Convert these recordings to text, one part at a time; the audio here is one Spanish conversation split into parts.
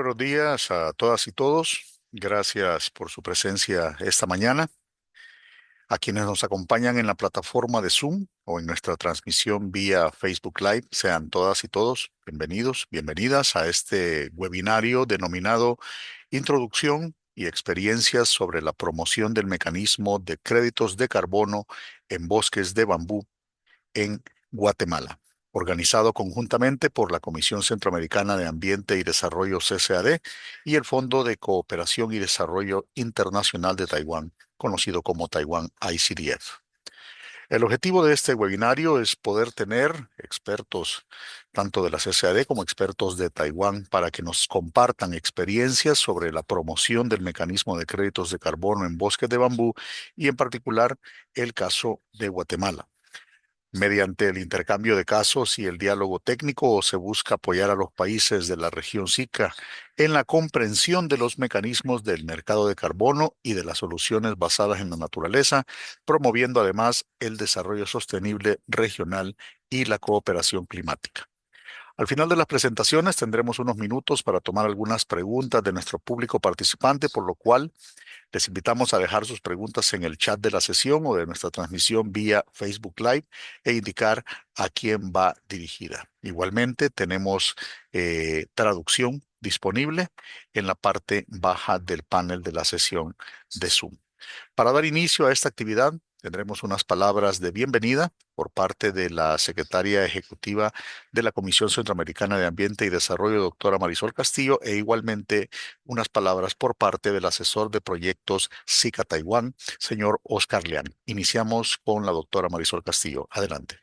buenos días a todas y todos. Gracias por su presencia esta mañana. A quienes nos acompañan en la plataforma de Zoom o en nuestra transmisión vía Facebook Live, sean todas y todos bienvenidos, bienvenidas a este webinario denominado Introducción y experiencias sobre la promoción del mecanismo de créditos de carbono en bosques de bambú en Guatemala, organizado conjuntamente por la Comisión Centroamericana de Ambiente y Desarrollo CCAD y el Fondo de Cooperación y Desarrollo Internacional de Taiwán, conocido como Taiwán ICDF. El objetivo de este webinario es poder tener expertos tanto de la CCAD como expertos de Taiwán para que nos compartan experiencias sobre la promoción del mecanismo de créditos de carbono en bosques de bambú y en particular el caso de Guatemala. Mediante el intercambio de casos y el diálogo técnico se busca apoyar a los países de la región SICA en la comprensión de los mecanismos del mercado de carbono y de las soluciones basadas en la naturaleza, promoviendo además el desarrollo sostenible regional y la cooperación climática. Al final de las presentaciones tendremos unos minutos para tomar algunas preguntas de nuestro público participante, por lo cual les invitamos a dejar sus preguntas en el chat de la sesión o de nuestra transmisión vía Facebook Live e indicar a quién va dirigida. Igualmente tenemos traducción disponible en la parte baja del panel de la sesión de Zoom. Para dar inicio a esta actividad, tendremos unas palabras de bienvenida por parte de la secretaria ejecutiva de la Comisión Centroamericana de Ambiente y Desarrollo, doctora Marisol Castillo, e igualmente unas palabras por parte del asesor de proyectos SICA Taiwán, señor Oscar Liang. Iniciamos con la doctora Marisol Castillo. Adelante.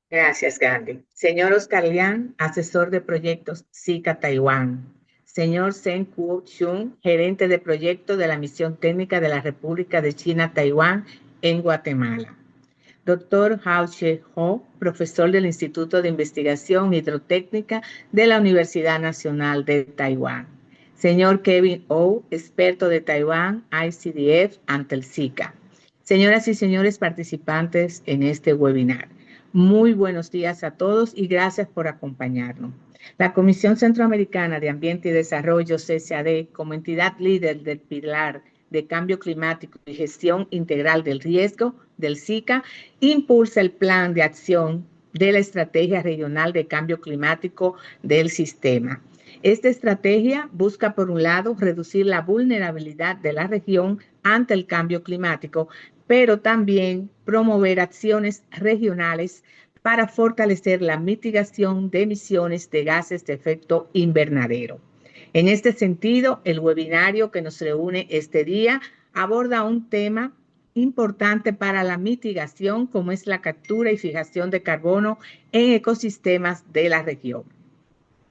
Gracias, Gandhi. Señor Oscar Liang, asesor de proyectos SICA Taiwán. Señor Zheng Kuo-chung, gerente de proyecto de la Misión Técnica de la República de China Taiwán en Guatemala. Doctor Hao Che-ho, profesor del Instituto de Investigación Hidrotécnica de la Universidad Nacional de Taiwán. Señor Kevin Oh, experto de Taiwán ICDF ante el SICA. Señoras y señores participantes en este webinar, muy buenos días a todos y gracias por acompañarnos. La Comisión Centroamericana de Ambiente y Desarrollo, CCAD, como entidad líder del pilar de Cambio Climático y Gestión Integral del Riesgo del SICA, impulsa el plan de acción de la Estrategia Regional de Cambio Climático del Sistema. Esta estrategia busca, por un lado, reducir la vulnerabilidad de la región ante el cambio climático, pero también promover acciones regionales para fortalecer la mitigación de emisiones de gases de efecto invernadero. En este sentido, el webinario que nos reúne este día aborda un tema importante para la mitigación, como es la captura y fijación de carbono en ecosistemas de la región.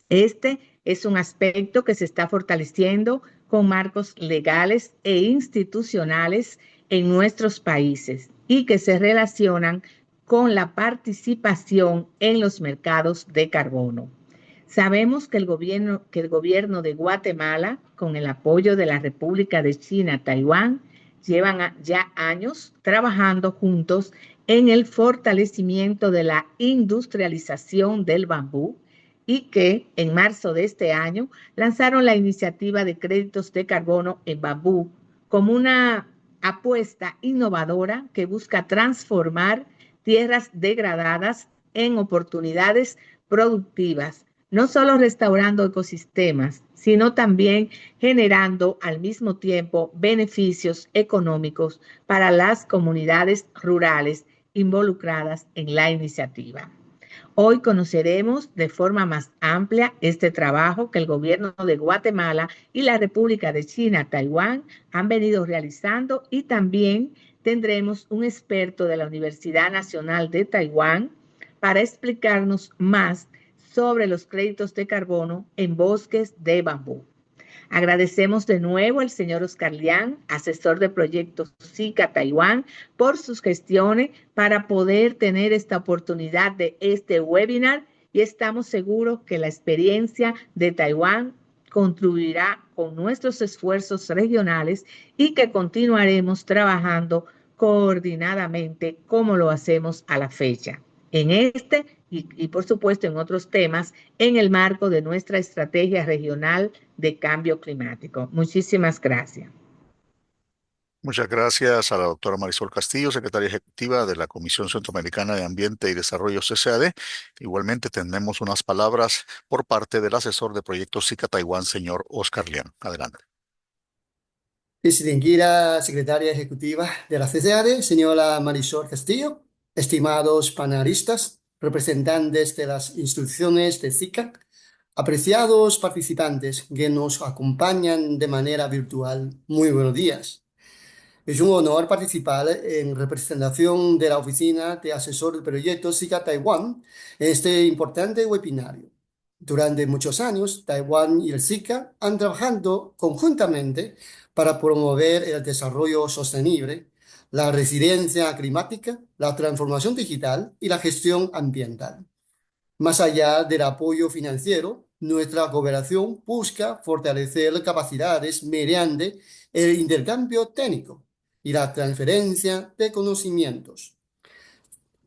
Este es un aspecto que se está fortaleciendo con marcos legales e institucionales en nuestros países y que se relacionan con la participación en los mercados de carbono. Sabemos que el gobierno de Guatemala, con el apoyo de la República de China, Taiwán, llevan ya años trabajando juntos en el fortalecimiento de la industrialización del bambú y que en marzo de este año lanzaron la iniciativa de créditos de carbono en bambú como una apuesta innovadora que busca transformar tierras degradadas en oportunidades productivas, no solo restaurando ecosistemas, sino también generando al mismo tiempo beneficios económicos para las comunidades rurales involucradas en la iniciativa. Hoy conoceremos de forma más amplia este trabajo que el gobierno de Guatemala y la República de China, Taiwán, han venido realizando, y también tendremos un experto de la Universidad Nacional de Taiwán para explicarnos más sobre los créditos de carbono en bosques de bambú. Agradecemos de nuevo al señor Oscar Liang, asesor de proyectos SICA Taiwán, por sus gestiones para poder tener esta oportunidad de este webinar, y estamos seguros que la experiencia de Taiwán contribuirá con nuestros esfuerzos regionales y que continuaremos trabajando coordinadamente como lo hacemos a la fecha en este y, por supuesto, en otros temas en el marco de nuestra estrategia regional de cambio climático. Muchísimas gracias. Muchas gracias a la doctora Marisol Castillo, secretaria ejecutiva de la Comisión Centroamericana de Ambiente y Desarrollo CCAD. Igualmente tenemos unas palabras por parte del asesor de proyectos SICA Taiwán, señor Oscar Liang. Adelante. Distinguida secretaria ejecutiva de la CCAD, señora Marisol Castillo, estimados panelistas, representantes de las instituciones de SICA, apreciados participantes que nos acompañan de manera virtual, muy buenos días. Es un honor participar en representación de la Oficina de Asesor de Proyectos SICA Taiwán en este importante webinario. Durante muchos años, Taiwán y el SICA han trabajado conjuntamente para promover el desarrollo sostenible, la resiliencia climática, la transformación digital y la gestión ambiental. Más allá del apoyo financiero, nuestra cooperación busca fortalecer capacidades mediante el intercambio técnico y la transferencia de conocimientos.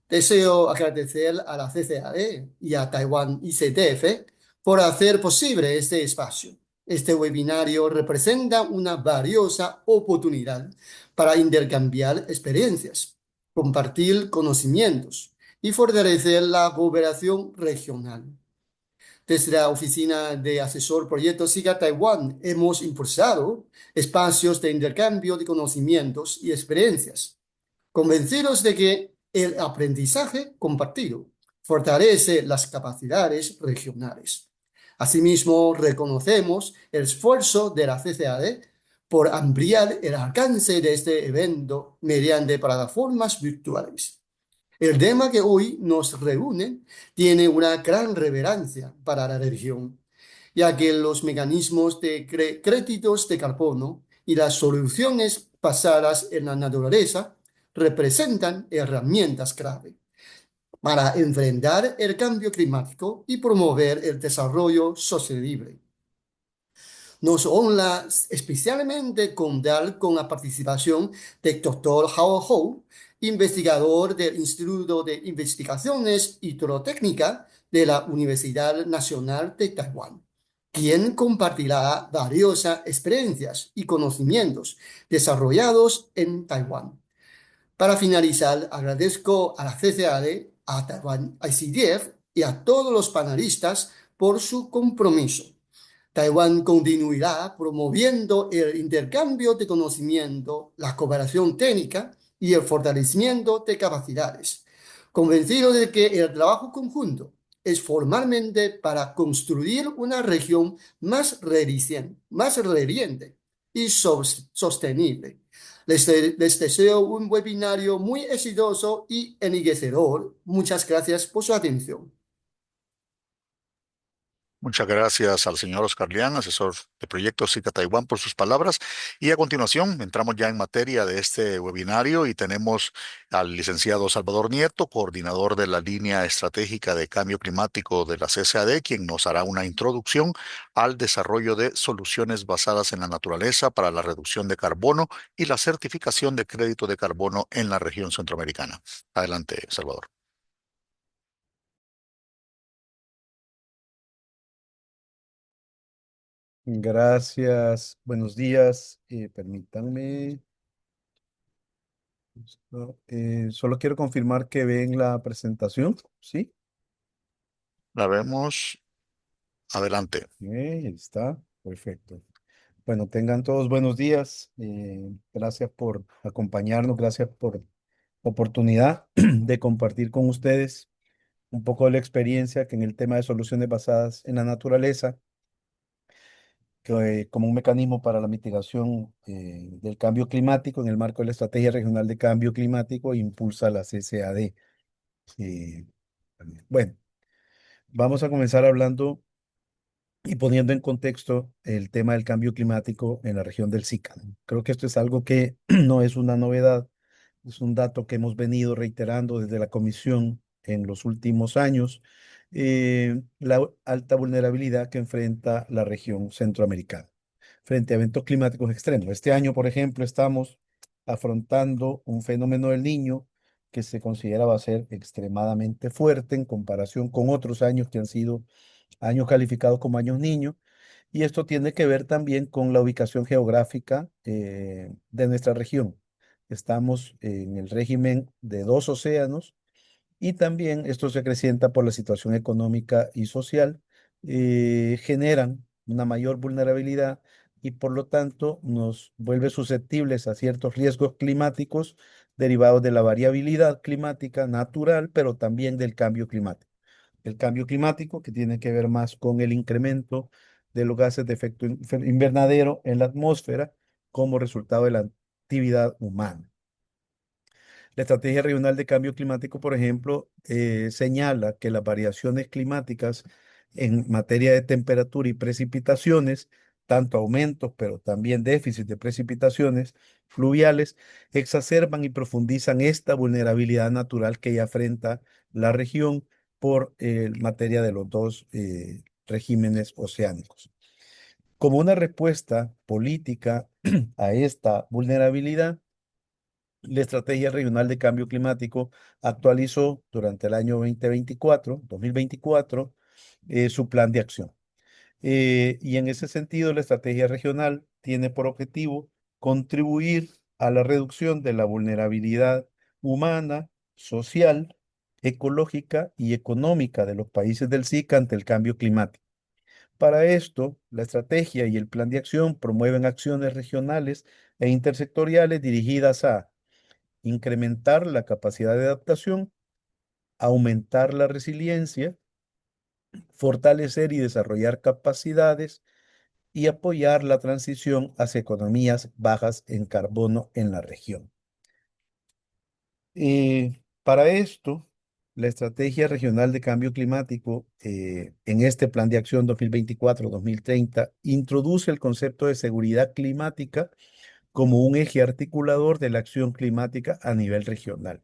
Deseo agradecer a la CCAD y a Taiwan ICTF por hacer posible este espacio. Este webinario representa una valiosa oportunidad para intercambiar experiencias, compartir conocimientos y fortalecer la cooperación regional. Desde la Oficina de Asesor Proyectos SICA Taiwán hemos impulsado espacios de intercambio de conocimientos y experiencias, convencidos de que el aprendizaje compartido fortalece las capacidades regionales. Asimismo, reconocemos el esfuerzo de la CCAD por ampliar el alcance de este evento mediante plataformas virtuales. El tema que hoy nos reúne tiene una gran relevancia para la región, ya que los mecanismos de créditos de carbono y las soluciones basadas en la naturaleza representan herramientas clave para enfrentar el cambio climático y promover el desarrollo sostenible. Nos honra especialmente contar con la participación del Dr. Howard Ho, investigador del Instituto de Investigaciones Hidrotécnicas de la Universidad Nacional de Taiwán, quien compartirá valiosas experiencias y conocimientos desarrollados en Taiwán. Para finalizar, agradezco a la CCAD, a Taiwan ICDF y a todos los panelistas por su compromiso. Taiwán continuará promoviendo el intercambio de conocimiento, la cooperación técnica y el fortalecimiento de capacidades, convencido de que el trabajo conjunto es formalmente para construir una región más resiliente y sostenible. Les deseo un webinario muy exitoso y enriquecedor. Muchas gracias por su atención. Muchas gracias al señor Oscar Liang, asesor de proyectos SICA Taiwán, por sus palabras. Y a continuación, entramos ya en materia de este webinario y tenemos al licenciado Salvador Nieto, coordinador de la línea estratégica de cambio climático de la CCAD, quien nos hará una introducción al desarrollo de soluciones basadas en la naturaleza para la reducción de carbono y la certificación de crédito de carbono en la región centroamericana. Adelante, Salvador. Gracias, buenos días. Permítanme. Solo quiero confirmar que ven la presentación, ¿sí? La vemos. Adelante. Ahí está, perfecto. Bueno, tengan todos buenos días. Gracias por acompañarnos, gracias por la oportunidad de compartir con ustedes un poco de la experiencia que en el tema de soluciones basadas en la naturaleza, que, como un mecanismo para la mitigación del cambio climático en el marco de la Estrategia Regional de Cambio Climático, impulsa la CCAD. Eh, bueno, vamos a comenzar hablando y poniendo en contexto el tema del cambio climático en la región del SICA, ¿no? Creo que esto es algo que no es una novedad, es un dato que hemos venido reiterando desde la Comisión en los últimos años, la alta vulnerabilidad que enfrenta la región centroamericana frente a eventos climáticos extremos. Este año, por ejemplo, estamos afrontando un fenómeno del Niño que se considera va a ser extremadamente fuerte en comparación con otros años que han sido años calificados como años niños. Y esto tiene que ver también con la ubicación geográfica de nuestra región. Estamos en el régimen de dos océanos y también esto se acrecienta por la situación económica y social, generan una mayor vulnerabilidad y por lo tanto nos vuelve susceptibles a ciertos riesgos climáticos derivados de la variabilidad climática natural, pero también del cambio climático. El cambio climático que tiene que ver más con el incremento de los gases de efecto invernadero en la atmósfera como resultado de la actividad humana. La Estrategia Regional de Cambio Climático, por ejemplo, señala que las variaciones climáticas en materia de temperatura y precipitaciones, tanto aumentos, pero también déficit de precipitaciones fluviales, exacerban y profundizan esta vulnerabilidad natural que ya enfrenta la región por materia de los dos regímenes oceánicos. Como una respuesta política a esta vulnerabilidad, la Estrategia Regional de Cambio Climático actualizó durante el año 2024, su plan de acción. Y en ese sentido, la estrategia regional tiene por objetivo contribuir a la reducción de la vulnerabilidad humana, social, ecológica y económica de los países del SICA ante el cambio climático. Para esto, la estrategia y el plan de acción promueven acciones regionales e intersectoriales dirigidas a incrementar la capacidad de adaptación, aumentar la resiliencia, fortalecer y desarrollar capacidades y apoyar la transición hacia economías bajas en carbono en la región. Para esto, la Estrategia Regional de Cambio Climático en este Plan de Acción 2024-2030 introduce el concepto de seguridad climática como un eje articulador de la acción climática a nivel regional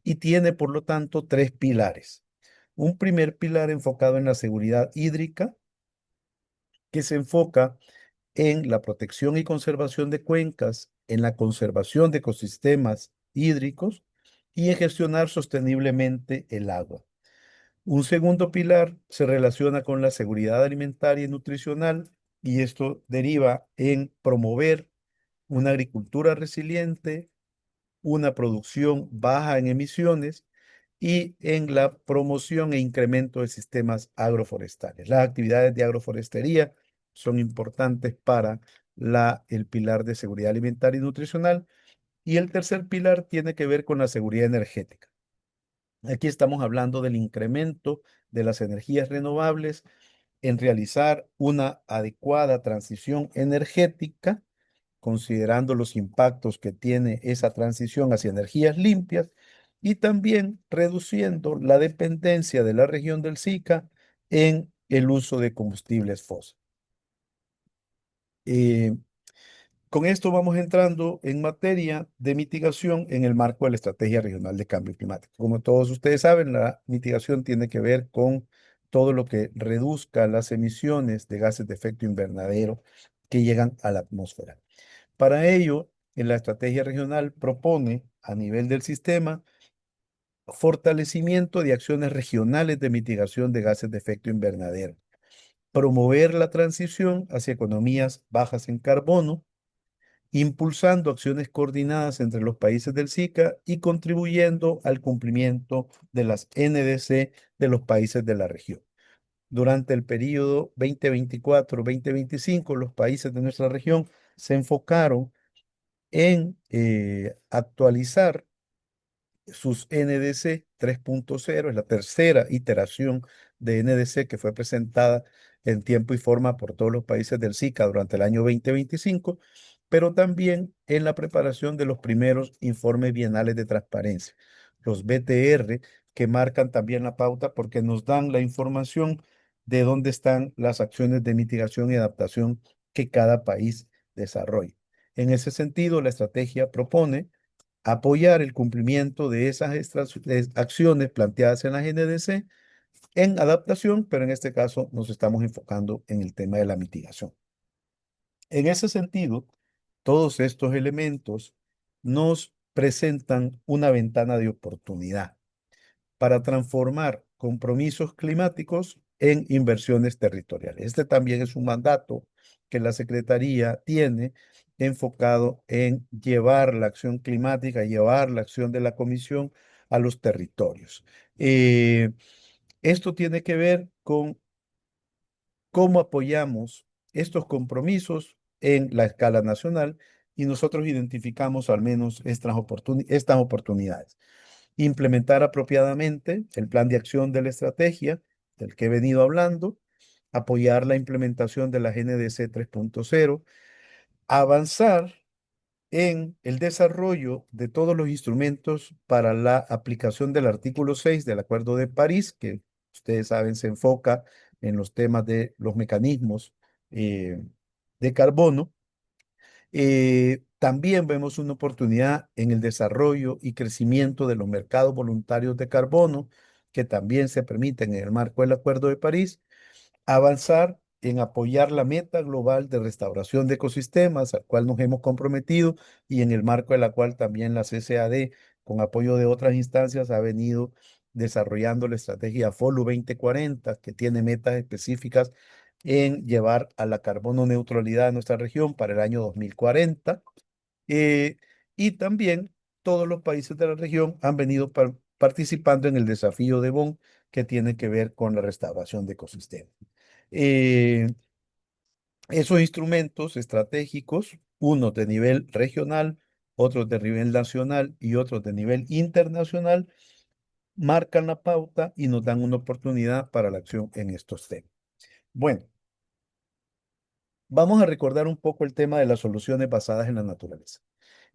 y tiene, por lo tanto, tres pilares. Un primer pilar enfocado en la seguridad hídrica, que se enfoca en la protección y conservación de cuencas, en la conservación de ecosistemas hídricos y en gestionar sosteniblemente el agua. Un segundo pilar se relaciona con la seguridad alimentaria y nutricional y esto deriva en promover una agricultura resiliente, una producción baja en emisiones y en la promoción e incremento de sistemas agroforestales. Las actividades de agroforestería son importantes para el pilar de seguridad alimentaria y nutricional. Y el tercer pilar tiene que ver con la seguridad energética. Aquí estamos hablando del incremento de las energías renovables en realizar una adecuada transición energética considerando los impactos que tiene esa transición hacia energías limpias y también reduciendo la dependencia de la región del SICA en el uso de combustibles fósiles. Con esto vamos entrando en materia de mitigación en el marco de la Estrategia Regional de Cambio Climático. Como todos ustedes saben, la mitigación tiene que ver con todo lo que reduzca las emisiones de gases de efecto invernadero que llegan a la atmósfera. Para ello, en la estrategia regional propone a nivel del sistema fortalecimiento de acciones regionales de mitigación de gases de efecto invernadero, promover la transición hacia economías bajas en carbono, impulsando acciones coordinadas entre los países del SICA y contribuyendo al cumplimiento de las NDC de los países de la región. Durante el periodo 2024-2025, los países de nuestra región se enfocaron en actualizar sus NDC 3.0, es la tercera iteración de NDC que fue presentada en tiempo y forma por todos los países del SICA durante el año 2025, pero también en la preparación de los primeros informes bienales de transparencia, los BTR, que marcan también la pauta porque nos dan la información de dónde están las acciones de mitigación y adaptación que cada país desarrolla. En ese sentido, la estrategia propone apoyar el cumplimiento de esas acciones planteadas en la GNDC en adaptación, pero en este caso nos estamos enfocando en el tema de la mitigación. En ese sentido, todos estos elementos nos presentan una ventana de oportunidad para transformar compromisos climáticos en inversiones territoriales. Este también es un mandato que la Secretaría tiene enfocado en llevar la acción climática, llevar la acción de la Comisión a los territorios. Esto tiene que ver con cómo apoyamos estos compromisos en la escala nacional y nosotros identificamos al menos estas oportunidades. Implementar apropiadamente el plan de acción de la estrategia del que he venido hablando, apoyar la implementación de la GNDC 3.0, avanzar en el desarrollo de todos los instrumentos para la aplicación del artículo 6 del Acuerdo de París, que ustedes saben se enfoca en los temas de los mecanismos de carbono. También vemos una oportunidad en el desarrollo y crecimiento de los mercados voluntarios de carbono, que también se permiten en el marco del Acuerdo de París, avanzar en apoyar la meta global de restauración de ecosistemas, al cual nos hemos comprometido y en el marco de la cual también la CCAD, con apoyo de otras instancias, ha venido desarrollando la estrategia FOLU 2040, que tiene metas específicas en llevar a la carbono neutralidad de nuestra región para el año 2040. eh, y también todos los países de la región han venido participando en el desafío de Bonn, que tiene que ver con la restauración de ecosistemas. Eh, Esos instrumentos estratégicos, unos de nivel regional, otros de nivel nacional y otros de nivel internacional, marcan la pauta y nos dan una oportunidad para la acción en estos temas. Bueno, vamos a recordar un poco el tema de las soluciones basadas en la naturaleza.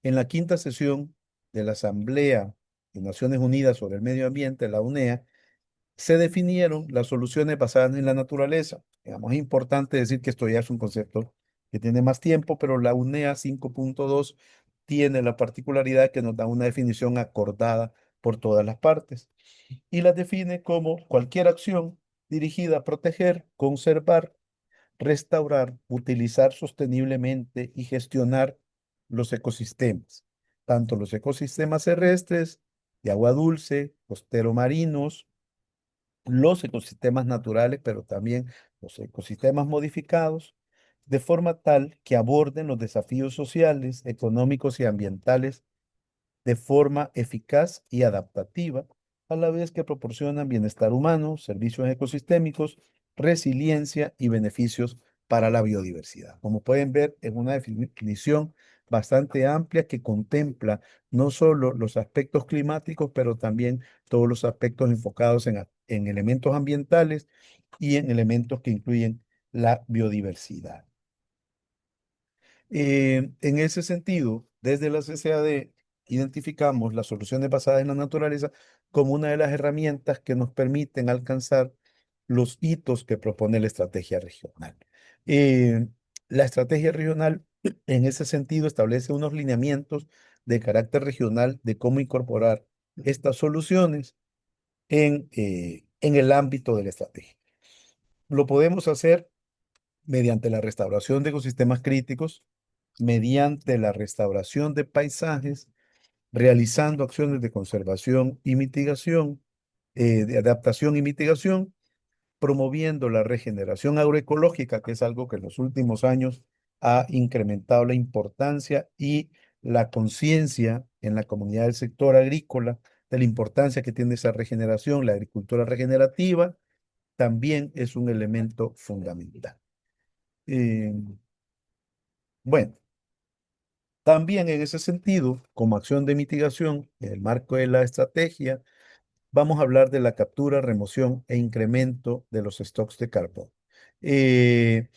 En la quinta sesión de la Asamblea de Naciones Unidas sobre el Medio Ambiente, la UNEA, se definieron las soluciones basadas en la naturaleza. Digamos, es importante decir que esto ya es un concepto que tiene más tiempo, pero la UNEA 5.2 tiene la particularidad que nos da una definición acordada por todas las partes y las define como cualquier acción dirigida a proteger, conservar, restaurar, utilizar sosteniblemente y gestionar los ecosistemas, tanto los ecosistemas terrestres, de agua dulce, costero marinos, los ecosistemas naturales, pero también los ecosistemas modificados, de forma tal que aborden los desafíos sociales, económicos y ambientales de forma eficaz y adaptativa, a la vez que proporcionan bienestar humano, servicios ecosistémicos, resiliencia y beneficios para la biodiversidad. Como pueden ver, es una definición bastante amplia que contempla no solo los aspectos climáticos, pero también todos los aspectos enfocados en elementos ambientales y en elementos que incluyen la biodiversidad. En ese sentido, desde la CCAD identificamos las soluciones basadas en la naturaleza como una de las herramientas que nos permiten alcanzar los hitos que propone la estrategia regional. Eh, la estrategia regional, en ese sentido, establece unos lineamientos de carácter regional de cómo incorporar estas soluciones en el ámbito de la estrategia. Lo podemos hacer mediante la restauración de ecosistemas críticos, mediante la restauración de paisajes, realizando acciones de conservación y mitigación, de adaptación y mitigación, promoviendo la regeneración agroecológica, que es algo que en los últimos años ha incrementado la importancia y la conciencia en la comunidad del sector agrícola de la importancia que tiene esa regeneración. La agricultura regenerativa también es un elemento fundamental. Eh, bueno, también en ese sentido, como acción de mitigación, en el marco de la estrategia, vamos a hablar de la captura, remoción e incremento de los stocks de carbono. Eh,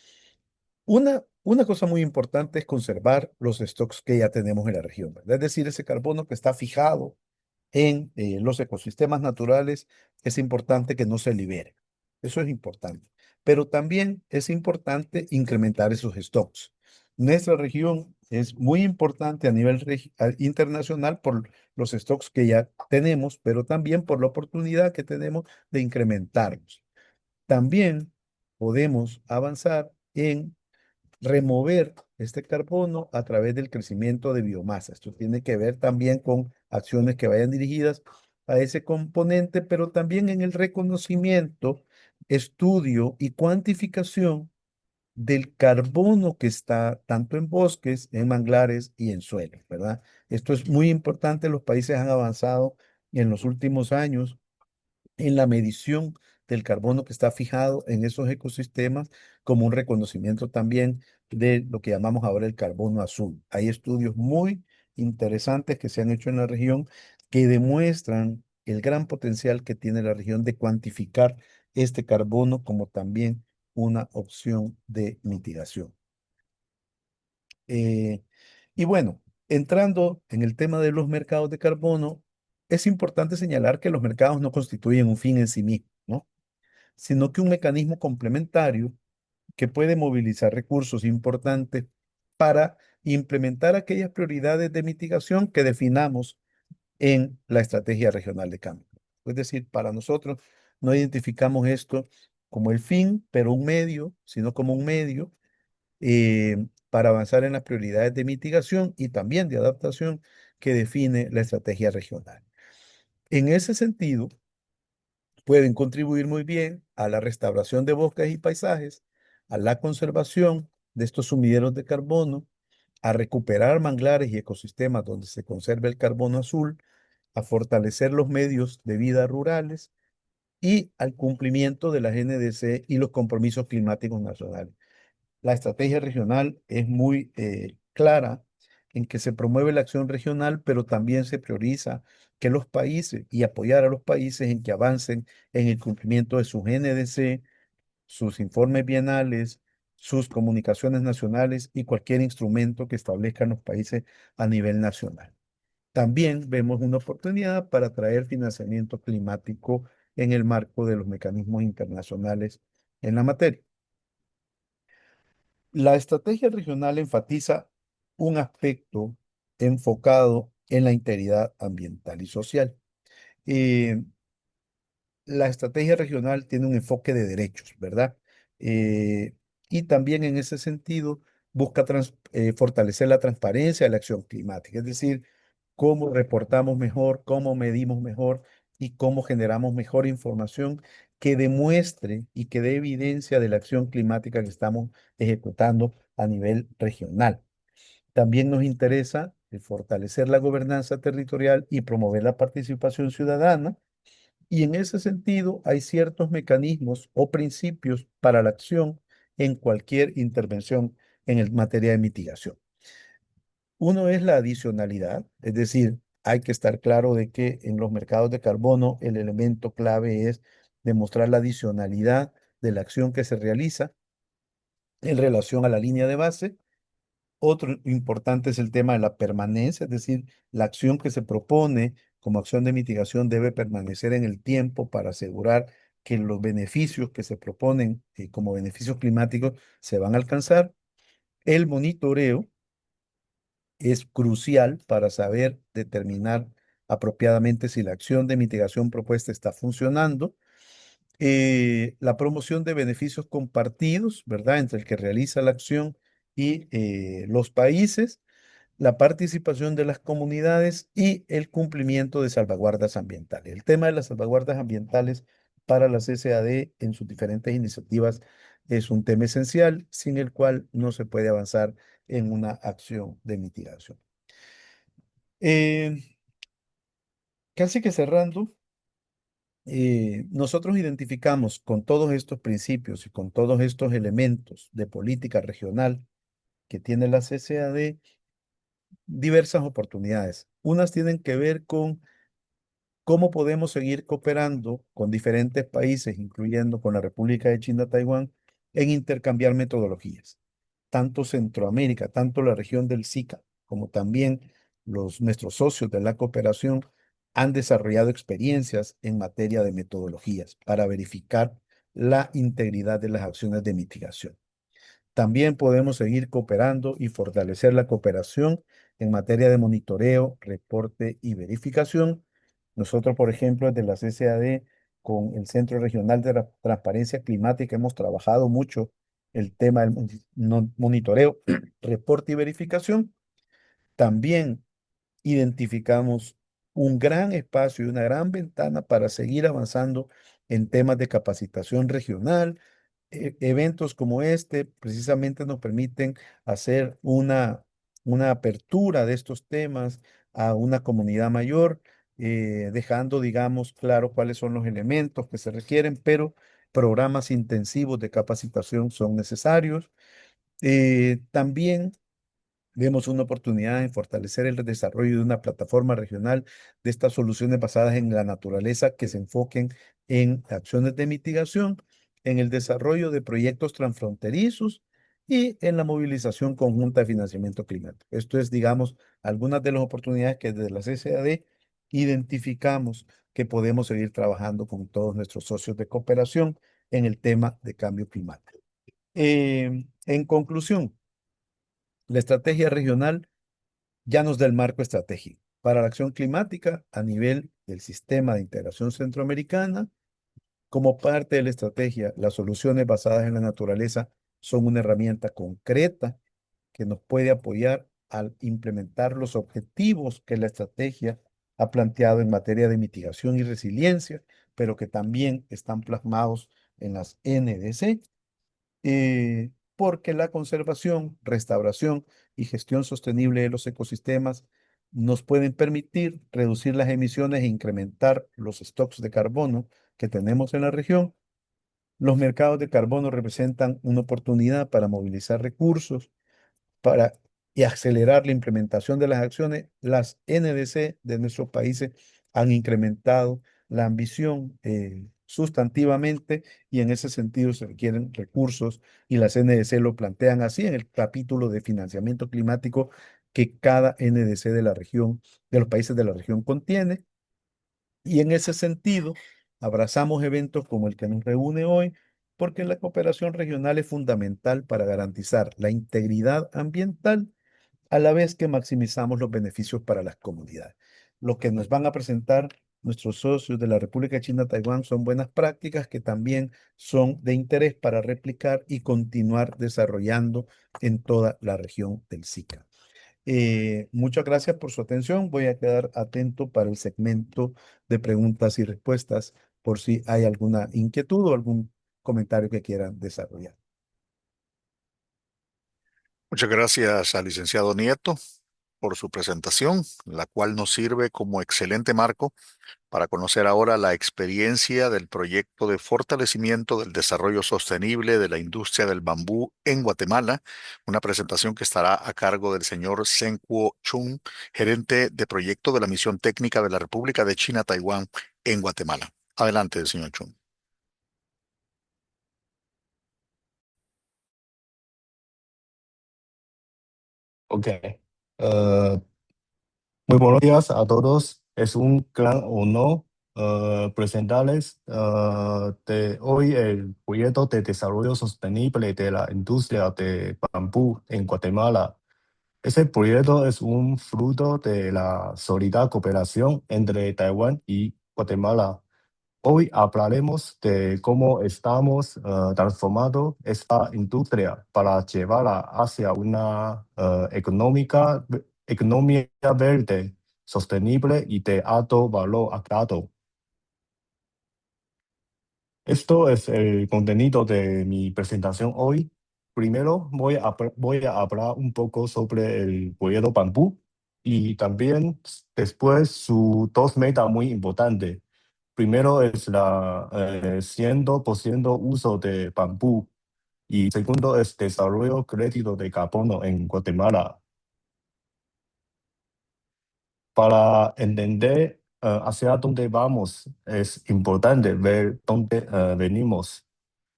una cosa muy importante es conservar los stocks que ya tenemos en la región, ¿verdad? Es decir, ese carbono que está fijado en los ecosistemas naturales, es importante que no se libere. Eso es importante. Pero también es importante incrementar esos stocks. Nuestra región es muy importante a nivel internacional por los stocks que ya tenemos, pero también por la oportunidad que tenemos de incrementarlos. También podemos avanzar en remover este carbono a través del crecimiento de biomasa. Esto tiene que ver también con acciones que vayan dirigidas a ese componente, pero también en el reconocimiento, estudio y cuantificación del carbono que está tanto en bosques, en manglares y en suelos, ¿verdad? Esto es muy importante. Los países han avanzado en los últimos años en la medición del carbono que está fijado en esos ecosistemas, como un reconocimiento también de lo que llamamos ahora el carbono azul. Hay estudios muy interesantes que se han hecho en la región que demuestran el gran potencial que tiene la región de cuantificar este carbono como también una opción de mitigación. Eh, y bueno, entrando en el tema de los mercados de carbono, es importante señalar que los mercados no constituyen un fin en sí mismo, ¿no? Sino que un mecanismo complementario que puede movilizar recursos importantes para implementar aquellas prioridades de mitigación que definamos en la estrategia regional de cambio. Es decir, para nosotros no identificamos esto como el fin, pero un medio, sino como un medio para avanzar en las prioridades de mitigación y también de adaptación que define la estrategia regional. En ese sentido, pueden contribuir muy bien a la restauración de bosques y paisajes, a la conservación de estos sumideros de carbono, a recuperar manglares y ecosistemas donde se conserva el carbono azul, a fortalecer los medios de vida rurales y al cumplimiento de las NDC y los compromisos climáticos nacionales. La estrategia regional es muy clara en que se promueve la acción regional, pero también se prioriza que los países y apoyar a los países en que avancen en el cumplimiento de sus NDC, sus informes bienales, sus comunicaciones nacionales y cualquier instrumento que establezcan los países a nivel nacional. También vemos una oportunidad para atraer financiamiento climático en el marco de los mecanismos internacionales en la materia. La estrategia regional enfatiza un aspecto enfocado en la integridad ambiental y social. Eh, la estrategia regional tiene un enfoque de derechos, ¿verdad? Eh, y también en ese sentido busca fortalecer la transparencia de la acción climática, es decir, cómo reportamos mejor, cómo medimos mejor y cómo generamos mejor información que demuestre y que dé evidencia de la acción climática que estamos ejecutando a nivel regional. También nos interesa fortalecer la gobernanza territorial y promover la participación ciudadana, y en ese sentido hay ciertos mecanismos o principios para la acción en cualquier intervención en materia de mitigación. Uno es la adicionalidad, es decir, hay que estar claro de que en los mercados de carbono el elemento clave es demostrar la adicionalidad de la acción que se realiza en relación a la línea de base. Otro importante es el tema de la permanencia, es decir, la acción que se propone como acción de mitigación debe permanecer en el tiempo para asegurar que los beneficios que se proponen como beneficios climáticos se van a alcanzar. El monitoreo es crucial para saber determinar apropiadamente si la acción de mitigación propuesta está funcionando. La promoción de beneficios compartidos, ¿verdad?, entre el que realiza la acción y los países, la participación de las comunidades y el cumplimiento de salvaguardas ambientales. El tema de las salvaguardas ambientales para la CCAD en sus diferentes iniciativas es un tema esencial, sin el cual no se puede avanzar en una acción de mitigación. Eh, Casi que cerrando, nosotros identificamos con todos estos principios y con todos estos elementos de política regional que tiene la CCAD diversas oportunidades. Unas tienen que ver con cómo podemos seguir cooperando con diferentes países, incluyendo con la República de China, Taiwán, en intercambiar metodologías. Tanto Centroamérica, tanto la región del SICA, como también nuestros socios de la cooperación han desarrollado experiencias en materia de metodologías para verificar la integridad de las acciones de mitigación. También podemos seguir cooperando y fortalecer la cooperación en materia de monitoreo, reporte y verificación. Nosotros, por ejemplo, desde la CCAD, con el Centro Regional de Transparencia Climática, hemos trabajado mucho el tema del monitoreo, reporte y verificación. También identificamos un gran espacio y una gran ventana para seguir avanzando en temas de capacitación regional. Eventos como este precisamente nos permiten hacer una apertura de estos temas a una comunidad mayor, dejando, digamos, claro cuáles son los elementos que se requieren, pero programas intensivos de capacitación son necesarios. También vemos una oportunidad en fortalecer el desarrollo de una plataforma regional de estas soluciones basadas en la naturaleza que se enfoquen en acciones de mitigación, en el desarrollo de proyectos transfronterizos y en la movilización conjunta de financiamiento climático. Esto es, digamos, algunas de las oportunidades que desde la CCAD identificamos que podemos seguir trabajando con todos nuestros socios de cooperación en el tema de cambio climático. En conclusión, la estrategia regional ya nos da el marco estratégico para la acción climática a nivel del sistema de integración centroamericana. Como parte de la estrategia, las soluciones basadas en la naturaleza son una herramienta concreta que nos puede apoyar al implementar los objetivos que la estrategia ha planteado en materia de mitigación y resiliencia, pero que también están plasmados en las NDC, porque la conservación, restauración y gestión sostenible de los ecosistemas nos pueden permitir reducir las emisiones e incrementar los stocks de carbono que tenemos en la región. Los mercados de carbono representan una oportunidad para movilizar recursos para y acelerar la implementación de las acciones. Las NDC de nuestros países han incrementado la ambición sustantivamente y en ese sentido se requieren recursos y las NDC lo plantean así en el capítulo de financiamiento climático que cada NDC de la región, de los países de la región contiene. Y en ese sentido, abrazamos eventos como el que nos reúne hoy, porque la cooperación regional es fundamental para garantizar la integridad ambiental a la vez que maximizamos los beneficios para las comunidades. Lo que nos van a presentar nuestros socios de la República China Taiwán son buenas prácticas que también son de interés para replicar y continuar desarrollando en toda la región del SICA. Muchas gracias por su atención. Voy a quedar atento para el segmento de preguntas y respuestas por si hay alguna inquietud o algún comentario que quieran desarrollar. Muchas gracias al licenciado Nieto por su presentación, la cual nos sirve como excelente marco para conocer ahora la experiencia del proyecto de fortalecimiento del desarrollo sostenible de la industria del bambú en Guatemala, una presentación que estará a cargo del señor Zeng Kuo Chung, gerente de proyecto de la Misión Técnica de la República de China Taiwán en Guatemala. Adelante, señor Chung. Ok. Eh, Muy buenos días a todos. Es un gran honor presentarles de hoy el proyecto de desarrollo sostenible de la industria de bambú en Guatemala. Ese proyecto es un fruto de la sólida cooperación entre Taiwán y Guatemala. Hoy hablaremos de cómo estamos transformando esta industria para llevarla hacia una economía verde, sostenible y de alto valor agregado. Esto es el contenido de mi presentación hoy. Primero voy a hablar un poco sobre el proyecto bambú y también después sus dos metas muy importantes. Primero es la 100% uso de bambú y segundo es desarrollo crédito de carbono en Guatemala. Para entender hacia dónde vamos, es importante ver dónde venimos.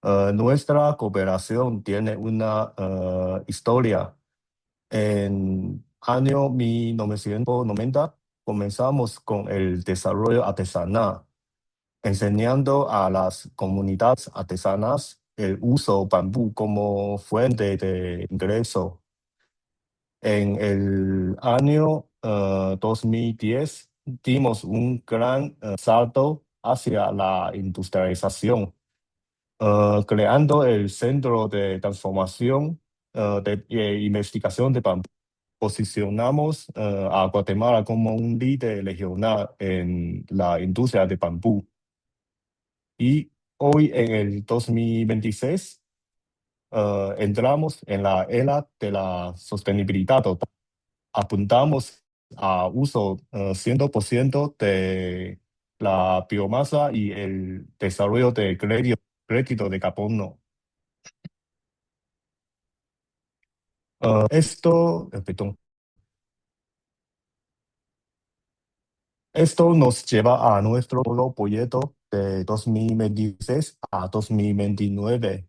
Nuestra cooperación tiene una historia. En año 1990 comenzamos con el desarrollo artesanal, enseñando a las comunidades artesanas el uso bambú como fuente de ingreso. En el año 2010 dimos un gran salto hacia la industrialización. creando el Centro de Transformación e Investigación de Bambú. Posicionamos a Guatemala como un líder regional en la industria de bambú. Y hoy, en el 2026, entramos en la era de la sostenibilidad total. Apuntamos a uso 100% de la biomasa y el desarrollo de crédito de carbono. Perdón. Esto nos lleva a nuestro nuevo proyecto de 2026 a 2029.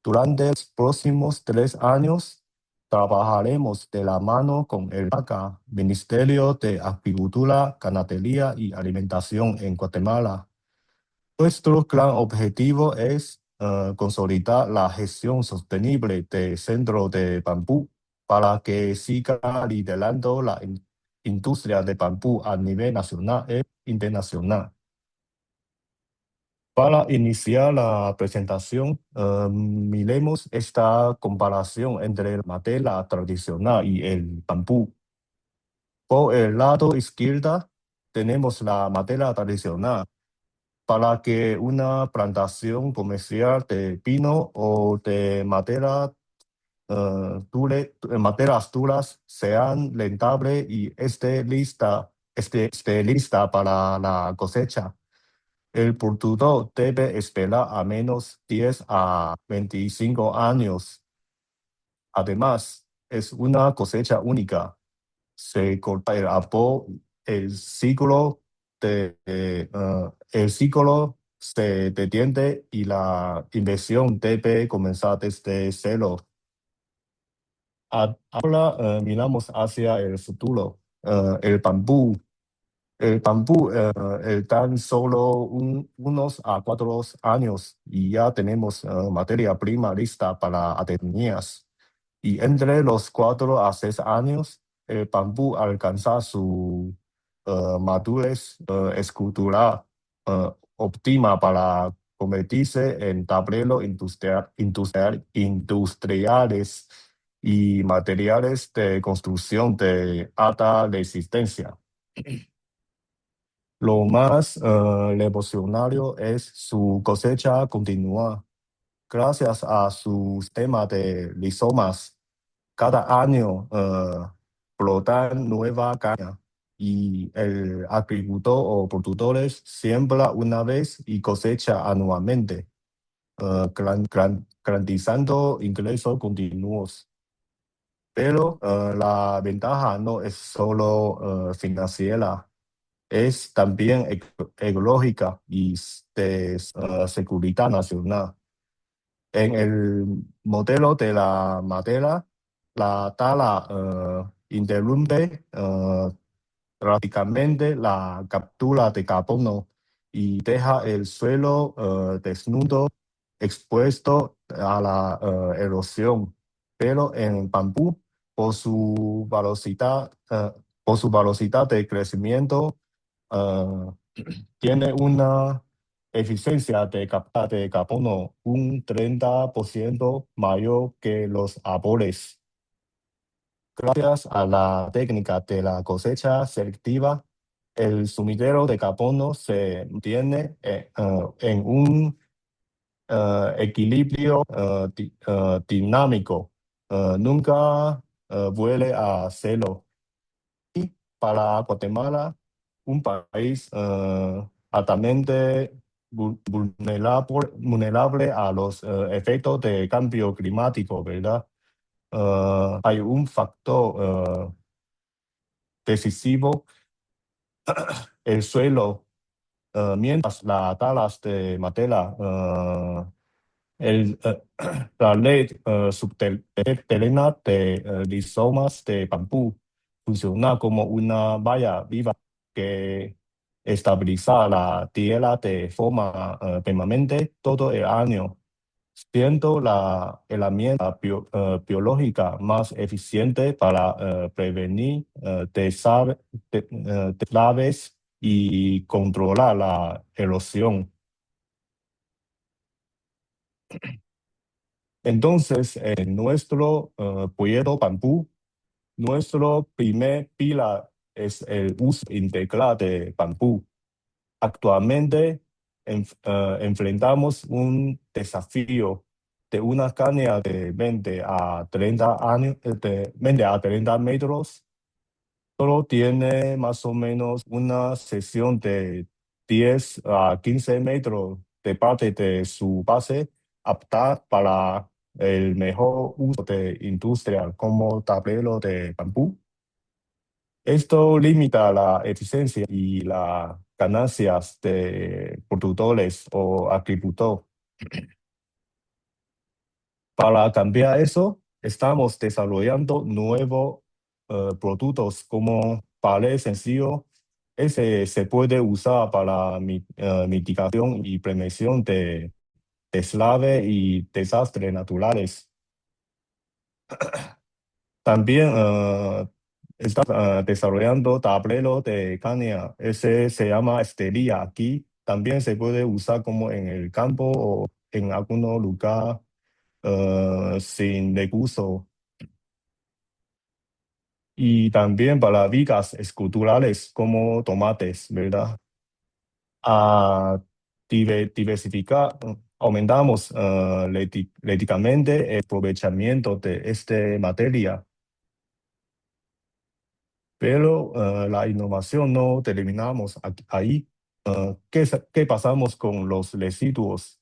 Durante los próximos 3 años, trabajaremos de la mano con el MAGA, Ministerio de Agricultura, Ganadería y Alimentación en Guatemala. Nuestro gran objetivo es consolidar la gestión sostenible del Centro de Bambú para que siga liderando la industria de bambú a nivel nacional e internacional. Para iniciar la presentación, miremos esta comparación entre la madera tradicional y el bambú. Por el lado izquierdo tenemos la madera tradicional. Para que una plantación comercial de pino o de maderas duras sean rentable y esté lista para la cosecha, el productor debe esperar a menos 10 a 25 años. Además, es una cosecha única. Se corta el árbol, el ciclo se detiene y la inversión debe comenzar desde cero. Ahora miramos hacia el futuro. El bambú tan solo unos a 4 años y ya tenemos materia prima lista para artesanías. Y entre los 4 a 6 años, el bambú alcanza su madurez escultural óptima para convertirse en tableros industriales y materiales de construcción de alta resistencia. Lo más revolucionario es su cosecha continua. Gracias a su sistema de rizomas, cada año brotan nueva caña y el agricultor o productores siembra una vez y cosecha anualmente, garantizando ingresos continuos. Pero la ventaja no es solo financiera, es también ecológica y de seguridad nacional. En el modelo de la madera, la tala interrumpe prácticamente la captura de carbono y deja el suelo desnudo, expuesto a la erosión. Pero en bambú, por su velocidad de crecimiento, uh, tiene una eficiencia de captar de carbono un 30% mayor que los árboles. Gracias a la técnica de la cosecha selectiva, el sumidero de carbono se mantiene en un equilibrio dinámico. Nunca vuelve a cero. Y para Guatemala, un país altamente vulnerable a los efectos de cambio climático, ¿verdad? Hay un factor decisivo, el suelo. Mientras las talas de madera, la ley subterránea de rizomas de bambú funciona como una valla viva que estabiliza la tierra de forma permanente todo el año, siendo la herramienta biológica más eficiente para prevenir deslaves y controlar la erosión. Entonces, en nuestro proyecto bambú, nuestro primer pilar es el uso integral de bambú. Actualmente enfrentamos un desafío de una caña de 20 a 30 años, de 20 a 30 metros. Solo tiene más o menos una sección de 10 a 15 metros de parte de su base apta para el mejor uso de industria como tablero de bambú. Esto limita la eficiencia y las ganancias de productores o agricultores. Para cambiar eso, estamos desarrollando nuevos productos como palet sencillo. Ese se puede usar para mitigación y prevención de deslaves y desastres naturales. También está desarrollando tablero de caña. Ese se llama estería aquí. También se puede usar como en el campo o en algún lugar sin recursos. Y también para vigas esculturales como tomates, ¿verdad? A diversificar, aumentamos prácticamente el aprovechamiento de esta materia. Pero la innovación no terminamos ahí. ¿Qué pasamos con los residuos